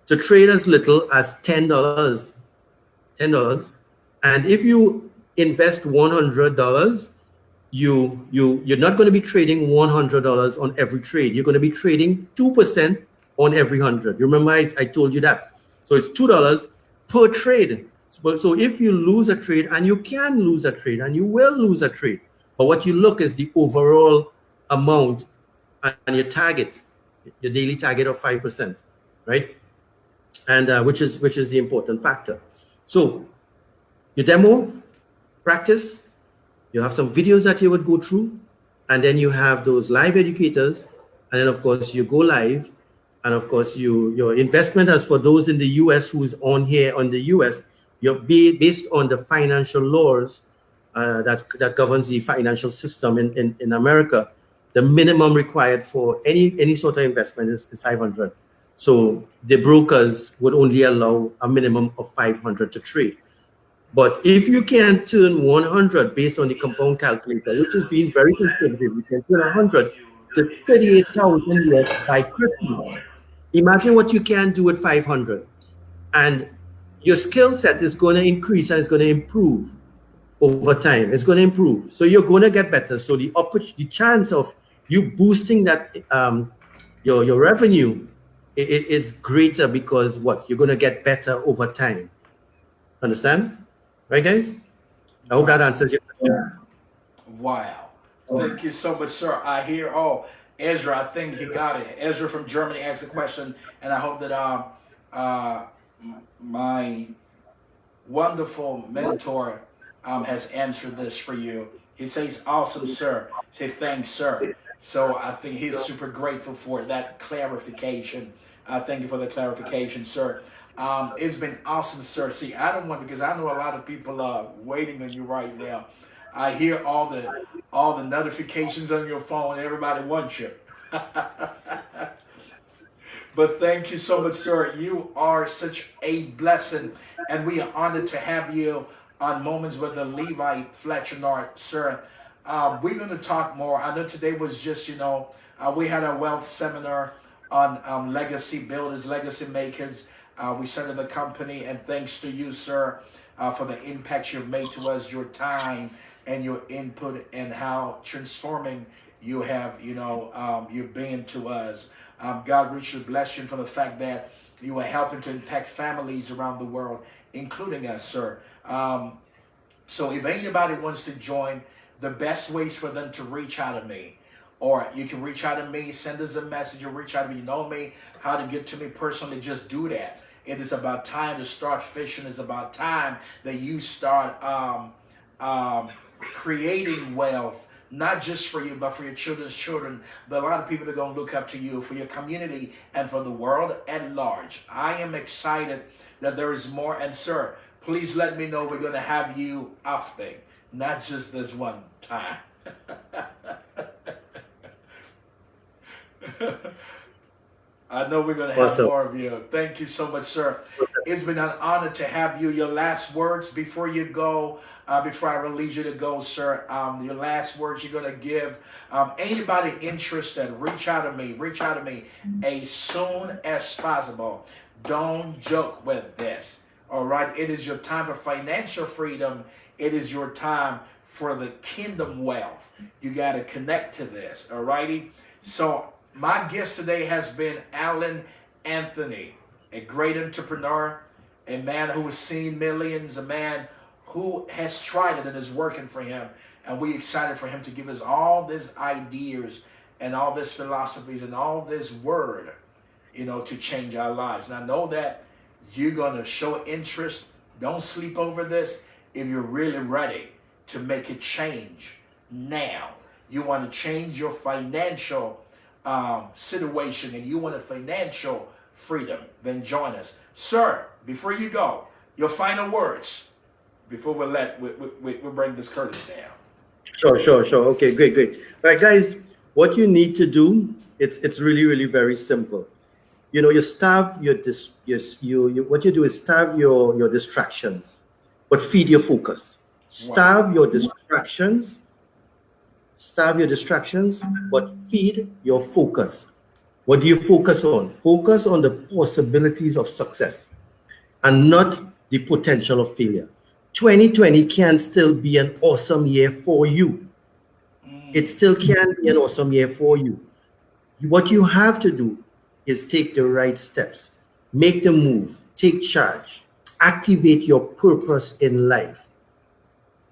to trade as little as $10. And if you invest $100, you're not going to be trading $100 on every trade. You're going to be trading 2% on every 100. Remember, I told you that. So it's $2 per trade. So if you lose a trade, and you can lose a trade, and you will lose a trade, but what you look is the overall amount and your target, your daily target of 5%, right? And which is the important factor. So your demo, practice, you have some videos that you would go through, and then you have those live educators, and then of course you go live, and of course your investment, as for those in the US who's on here on the US, you're based on the financial laws that governs the financial system in America. The minimum required for any sort of investment is 500. So the brokers would only allow a minimum of 500 to trade. But if you can turn 100 based on the compound calculator, which is being very conservative, you can turn 100 to 38,000 US by Christmas. Imagine what you can do with 500. And your skill set is going to increase and it's going to improve over time. It's going to improve. So you're going to get better. So the chance of you boosting that your revenue is greater, because you're going to get better over time. Understand? Right, guys? I hope that answers your question. Wow. Thank you so much, sir. I hear, Ezra, I think he got it. Ezra from Germany asked a question, and I hope that my wonderful mentor has answered this for you. He says, awesome, sir. Say, thanks, sir. So I think he's super grateful for that clarification. Thank you for the clarification, sir. It's been awesome, sir. See, I don't want, because I know a lot of people are waiting on you right now. I hear all the notifications on your phone. Everybody wants you. But thank you so much, sir. You are such a blessing, and we are honored to have you on Moments with the Levite Fletcher, sir. We're going to talk more. I know today was just, we had a wealth seminar on legacy builders, legacy makers. We started the company, and thanks to you, sir, for the impact you've made to us, your time and your input, and how transforming you have, you've been to us. God richly bless you for the fact that you are helping to impact families around the world, including us, sir. So if anybody wants to join, the best ways for them to reach out to me, or you can reach out to me, send us a message, or reach out to me. You know me, how to get to me personally, just do that. It is about time to start fishing. It's about time that you start creating wealth, not just for you, but for your children's children. But a lot of people are going to look up to you, for your community, and for the world at large. I am excited that there is more. And sir, please let me know. We're going to have you often, not just this one time. I know we're going to have Awesome. more of you. Thank you so much, sir. It's been an honor to have you. Your last words before you go, before I release you to go, sir. Your last words you're going to give. Anybody interested, reach out to me. Reach out to me as soon as possible. Don't joke with this. All right? It is your time for financial freedom. It is your time for the kingdom wealth. You got to connect to this. All righty? So my guest today has been Allan Anthony, a great entrepreneur, a man who has seen millions, a man who has tried it and is working for him. And we're excited for him to give us all these ideas and all these philosophies and all this word, to change our lives. And I know that you're going to show interest. Don't sleep over this. If you're really ready to make a change now, you want to change your financial situation, and you want a financial freedom, then join us. Sir, before you go, your final words before we bring this curtain down. Sure. Okay, great. All right, guys, what you need to do, it's really, really very simple. You starve what you do is starve your distractions, but feed your focus. Starve your distractions, but feed your focus. What do you focus on? Focus on the possibilities of success and not the potential of failure. 2020 can still be an awesome year for you. It still can be an awesome year for you. What you have to do is take the right steps, make the move, take charge, activate your purpose in life,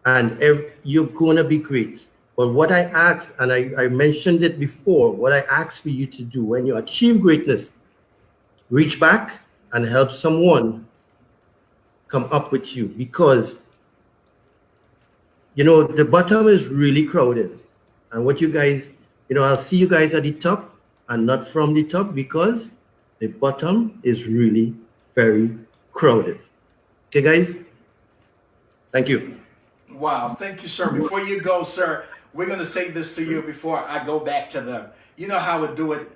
and you're gonna be great. But what I ask, and I mentioned it before, what I ask for you to do when you achieve greatness, reach back and help someone come up with you, because the bottom is really crowded. And what you guys, I'll see you guys at the top and not from the top, because the bottom is really very crowded. Okay, guys? Thank you. Wow, thank you, sir. Before you go, sir, we're going to say this to you before I go back to them. You know how we do it.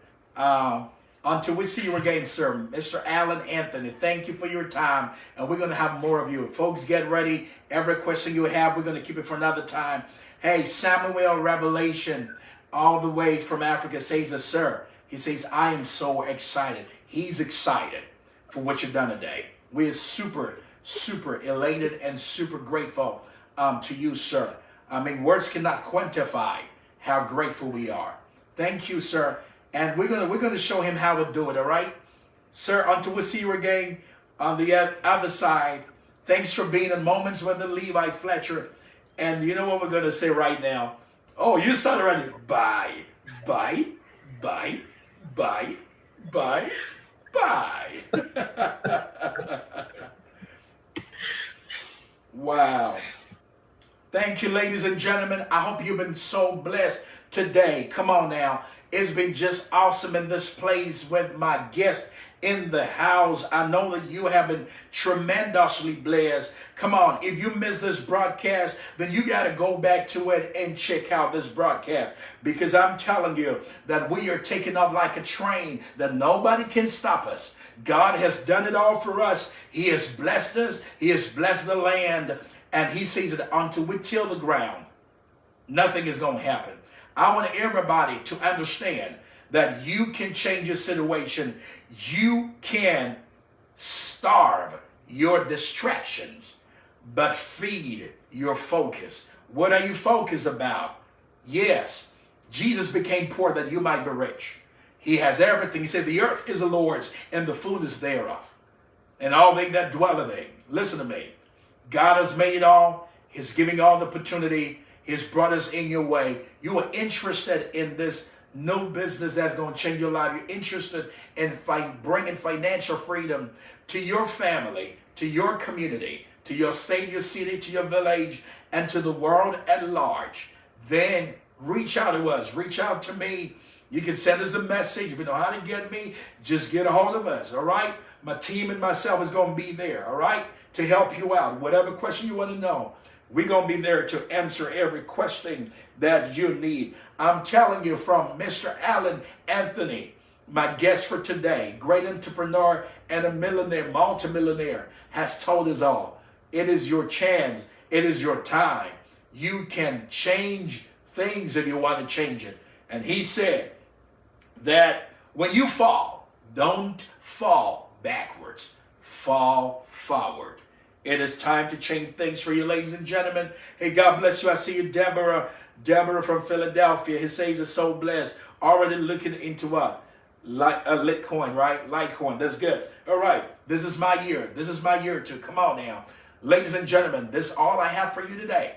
Until we see you again, sir. Mr. Allan Anthony, thank you for your time. And we're going to have more of you. Folks, get ready. Every question you have, we're going to keep it for another time. Hey, Samuel Revelation, all the way from Africa, says, sir, he says, I am so excited. He's excited for what you've done today. We are super, super elated and super grateful to you, sir. I mean, words cannot quantify how grateful we are. Thank you, sir. And we're gonna show him how to do it, all right? Sir, until we see you again on the other side, thanks for being in Moments with the Levite Fletcher. And you know what we're gonna say right now? Oh, you started already. Bye. Wow. Thank you, ladies and gentlemen. I hope you've been so blessed today. Come on now. It's been just awesome in this place with my guest in the house. I know that you have been tremendously blessed. Come on, if you missed this broadcast, then you got to go back to it and check out this broadcast, because I'm telling you that we are taking off like a train, that nobody can stop us. God has done it all for us. He has blessed us. He has blessed the land. And he says that until we till the ground, nothing is going to happen. I want everybody to understand that you can change your situation. You can starve your distractions, but feed your focus. What are you focused about? Yes, Jesus became poor that you might be rich. He has everything. He said, the earth is the Lord's and the fullness thereof, and all they that dwell therein. Listen to me. God has made it all. He's giving all the opportunity. He's brought us in your way. You are interested in this new business that's going to change your life. You're interested in bringing financial freedom to your family, to your community, to your state, your city, to your village, and to the world at large. Then reach out to us. Reach out to me. You can send us a message. If you know how to get me, just get a hold of us, all right? My team and myself is going to be there, all right, to help you out. Whatever question you want to know, we're going to be there to answer every question that you need. I'm telling you, from Mr. Allan Anthony, my guest for today, great entrepreneur and a millionaire, multi-millionaire, has told us all. It is your chance. It is your time. You can change things if you want to change it. And he said that when you fall, don't fall backwards. Fall forward. It is time to change things for you, ladies and gentlemen. Hey, God bless you. I see you, Deborah. Deborah from Philadelphia. He says is so blessed. Already looking into what? Like a Litecoin, right? Litecoin. That's good. All right. This is my year. This is my year too. Come on now. Ladies and gentlemen, this is all I have for you today.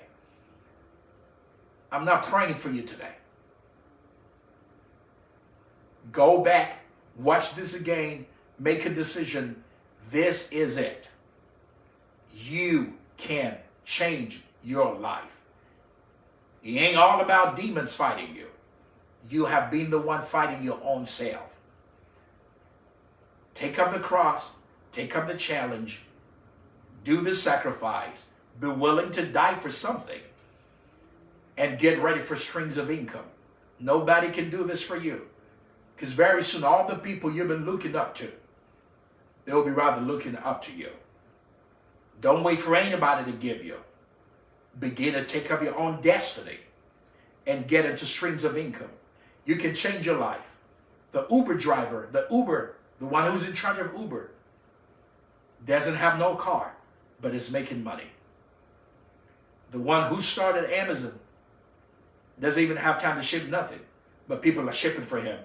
I'm not praying for you today. Go back, watch this again, make a decision. This is it. You can change your life. It ain't all about demons fighting you. You have been the one fighting your own self. Take up the cross, take up the challenge, do the sacrifice, be willing to die for something, and get ready for streams of income. Nobody can do this for you. Because very soon, all the people you've been looking up to, they'll be rather looking up to you. Don't wait for anybody to give you. Begin to take up your own destiny and get into streams of income. You can change your life. The Uber driver, the one who's in charge of Uber, doesn't have no car, but is making money. The one who started Amazon doesn't even have time to ship nothing, but people are shipping for him.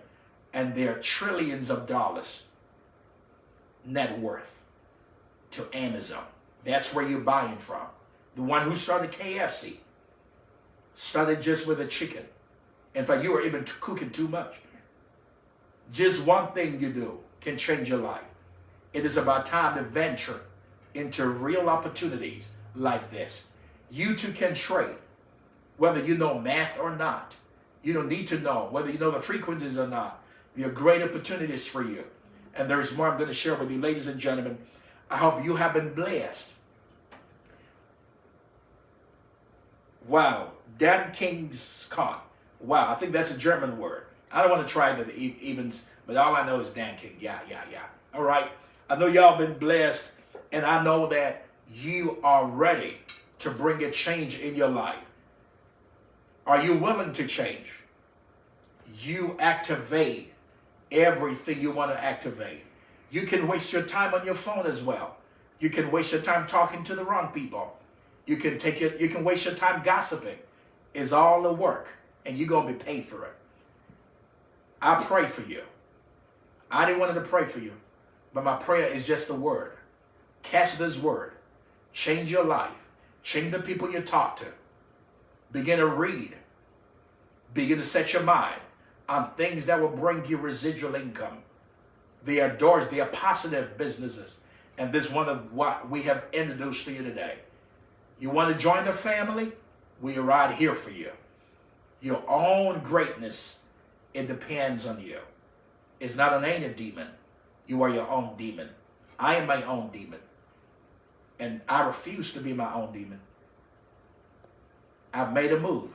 And they're trillions of dollars net worth to Amazon. That's where you're buying from. The one who started KFC started just with a chicken. In fact, you were even cooking too much. Just one thing you do can change your life. It is about time to venture into real opportunities like this. You too can trade, whether you know math or not. You don't need to know whether you know the frequencies or not. There are great opportunities for you. And there's more I'm going to share with you, ladies and gentlemen. I hope you have been blessed. Wow. Dan King's Con. Wow, I think that's a German word. I don't want to try the evens, but all I know is Dan King. Yeah. All right. I know y'all been blessed, and I know that you are ready to bring a change in your life. Are you willing to change? You activate everything you want to activate. You can waste your time on your phone as well. You can waste your time talking to the wrong people. You can waste your time gossiping. It's all the work, and you're going to be paid for it. I pray for you. I didn't want to pray for you, but my prayer is just a word. Catch this word. Change your life. Change the people you talk to. Begin to read. Begin to set your mind on things that will bring you residual income. They are doors, they are positive businesses. And this is one of what we have introduced to you today. You want to join the family? We are right here for you. Your own greatness, it depends on you. It's not an ain't a demon. You are your own demon. I am my own demon. And I refuse to be my own demon. I've made a move.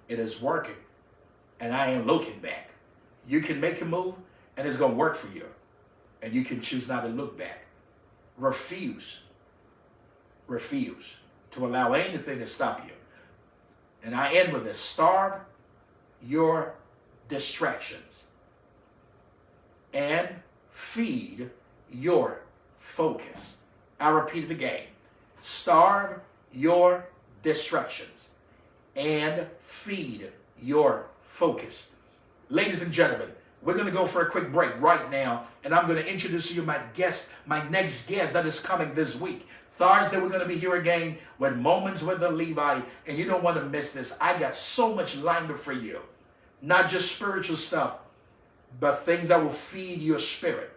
It is working. And I ain't looking back. You can make a move, and it's going to work for you. And you can choose not to look back. Refuse to allow anything to stop you. And I end with this. Starve your distractions and feed your focus. I repeat it again. Starve your distractions and feed your Focus. Ladies and gentlemen, we're going to go for a quick break right now, and I'm going to introduce to you my next guest that is coming this week. Thursday, we're going to be here again with Moments with the Levite, and you don't want to miss this. I got so much lined up for you. Not just spiritual stuff, but things that will feed your spirit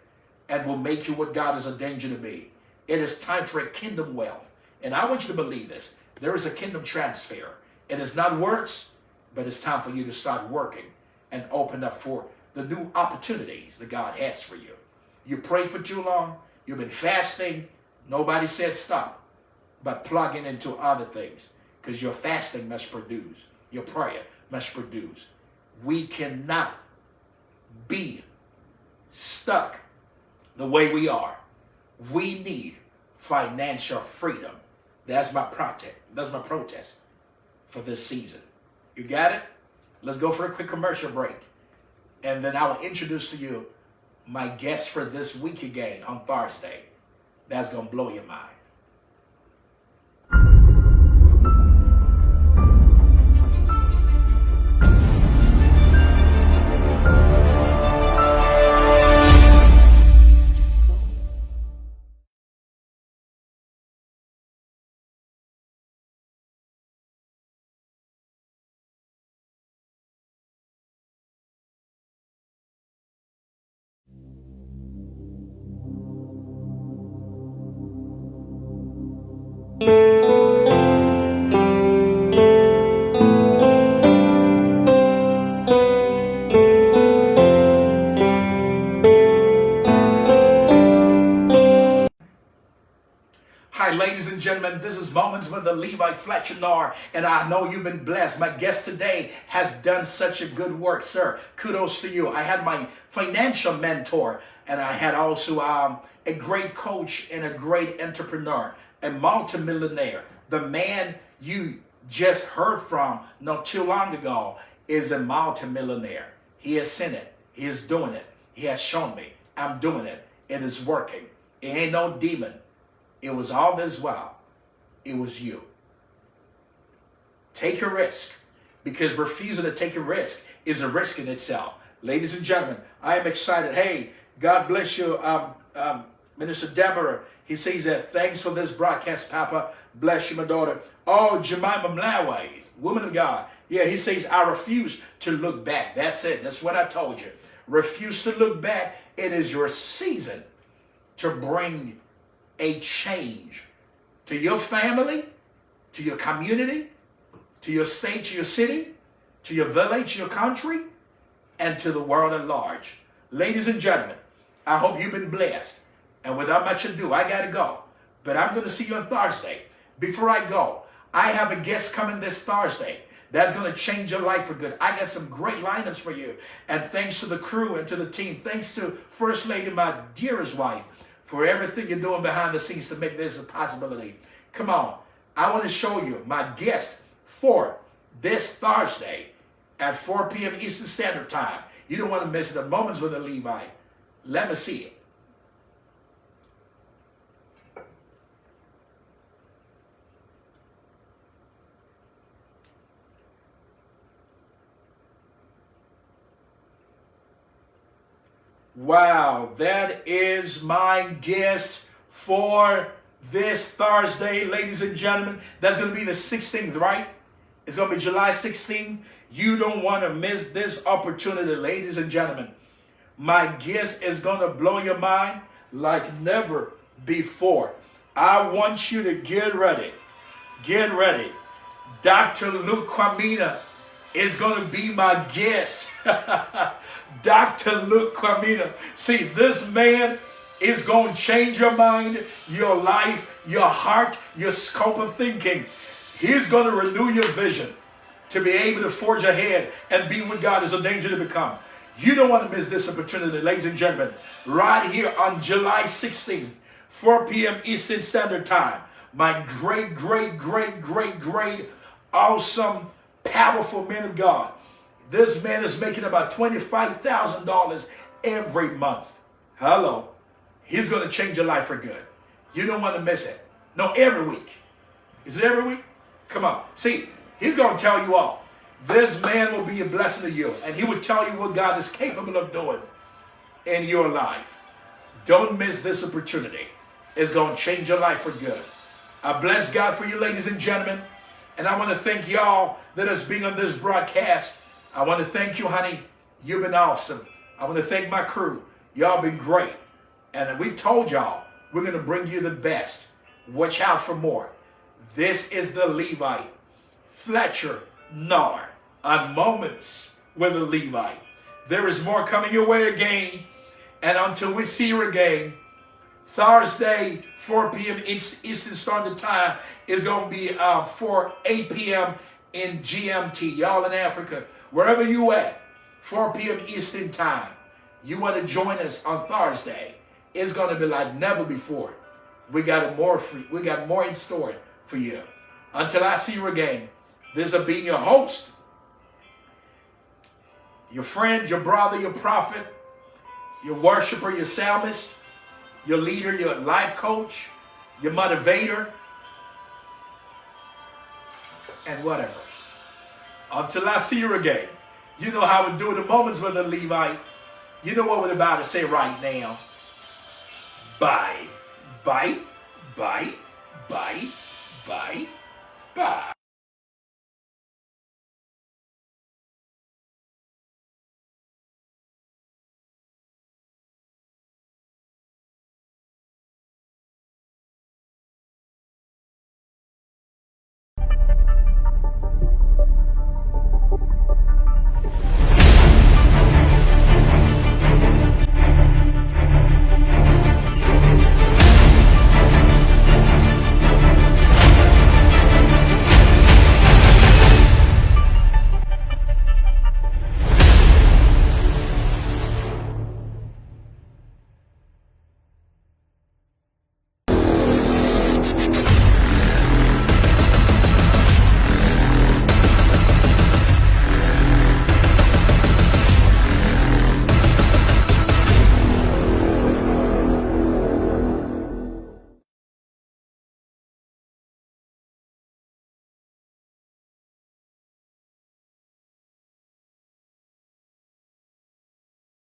and will make you what God has ordained you to be. It is time for a kingdom wealth. And I want you to believe this. There is a kingdom transfer. It is not works, but it's time for you to start working and open up for the new opportunities that God has for you. You prayed for too long. You've been fasting. Nobody said stop, but plugging into other things, because your fasting must produce. Your prayer must produce. We cannot be stuck the way we are. We need financial freedom. That's my protest for this season. You got it? Let's go for a quick commercial break. And then I will introduce to you my guest for this week again on Thursday. That's going to blow your mind. Hi, ladies and gentlemen, this is Moments with the Levite Fletcher Nar, and I know you've been blessed. My guest today has done such a good work, sir. Kudos to you. I had my financial mentor, and I had also a great coach and a great entrepreneur, a multimillionaire. The man you just heard from not too long ago is a multimillionaire. He has seen it. He is doing it. He has shown me. I'm doing it. It is working. It ain't no demon. It was all this while. It was you. Take a risk, because refusing to take a risk is a risk in itself. Ladies and gentlemen, I am excited. Hey, God bless you, Minister Deborah. He says that thanks for this broadcast, Papa. Bless you, my daughter. Oh, Jemima Mlawe, woman of God. Yeah, he says, I refuse to look back. That's it. That's what I told you. Refuse to look back. It is your season to bring a change to your family, to your community, to your state, to your city, to your village, to your country, and to the world at large. Ladies and gentlemen, I hope you've been blessed. And without much ado, I got to go. But I'm going to see you on Thursday. Before I go, I have a guest coming this Thursday that's going to change your life for good. I got some great lineups for you. And thanks to the crew and to the team. Thanks to First Lady, my dearest wife, for everything you're doing behind the scenes to make this a possibility. Come on. I want to show you my guest for this Thursday at 4 p.m. Eastern Standard Time. You don't want to miss the Moments with the Levite. Let me see it. Wow, that is my guest for this Thursday, ladies and gentlemen. That's going to be the 16th, right? It's going to be July 16th. You don't want to miss this opportunity, ladies and gentlemen. My guest is going to blow your mind like never before. I want you to get ready. Get ready. Dr. Luke Kwamina is going to be my guest. Dr. Luke Kwamina. See, this man is going to change your mind, your life, your heart, your scope of thinking. He's going to renew your vision to be able to forge ahead and be what God has ordained you to become. You don't want to miss this opportunity, ladies and gentlemen. Right here on July 16th, 4 p.m. Eastern Standard Time. My great, awesome, powerful man of God. This man is making about $25,000 every month. Hello. He's going to change your life for good. You don't want to miss it. No, every week. Is it every week? Come on. See, he's going to tell you all. This man will be a blessing to you, and he will tell you what God is capable of doing in your life. Don't miss this opportunity. It's going to change your life for good. I bless God for you, ladies and gentlemen, and I want to thank y'all that is being on this broadcast. I want to thank you, honey. You've been awesome. I want to thank my crew. Y'all been great. And we told y'all we're going to bring you the best. Watch out for more. This is the Levite, Fletcher Nar, on Moments with the Levite. There is more coming your way again. And until we see you again, Thursday, 4 p.m. Eastern Standard Time is going to be 8 p.m. in GMT. Y'all in Africa, wherever you at, 4 p.m. Eastern Time. You want to join us on Thursday? It's going to be like never before. We got more in store for you. Until I see you again, this has been your host, your friend, your brother, your prophet, your worshiper, your psalmist, your leader, your life coach, your motivator, and whatever. Until I see you again, you know how we do the Moments with the Levite. You know what we're about to say right now. Bye, bye, bye, bye, bye, bye.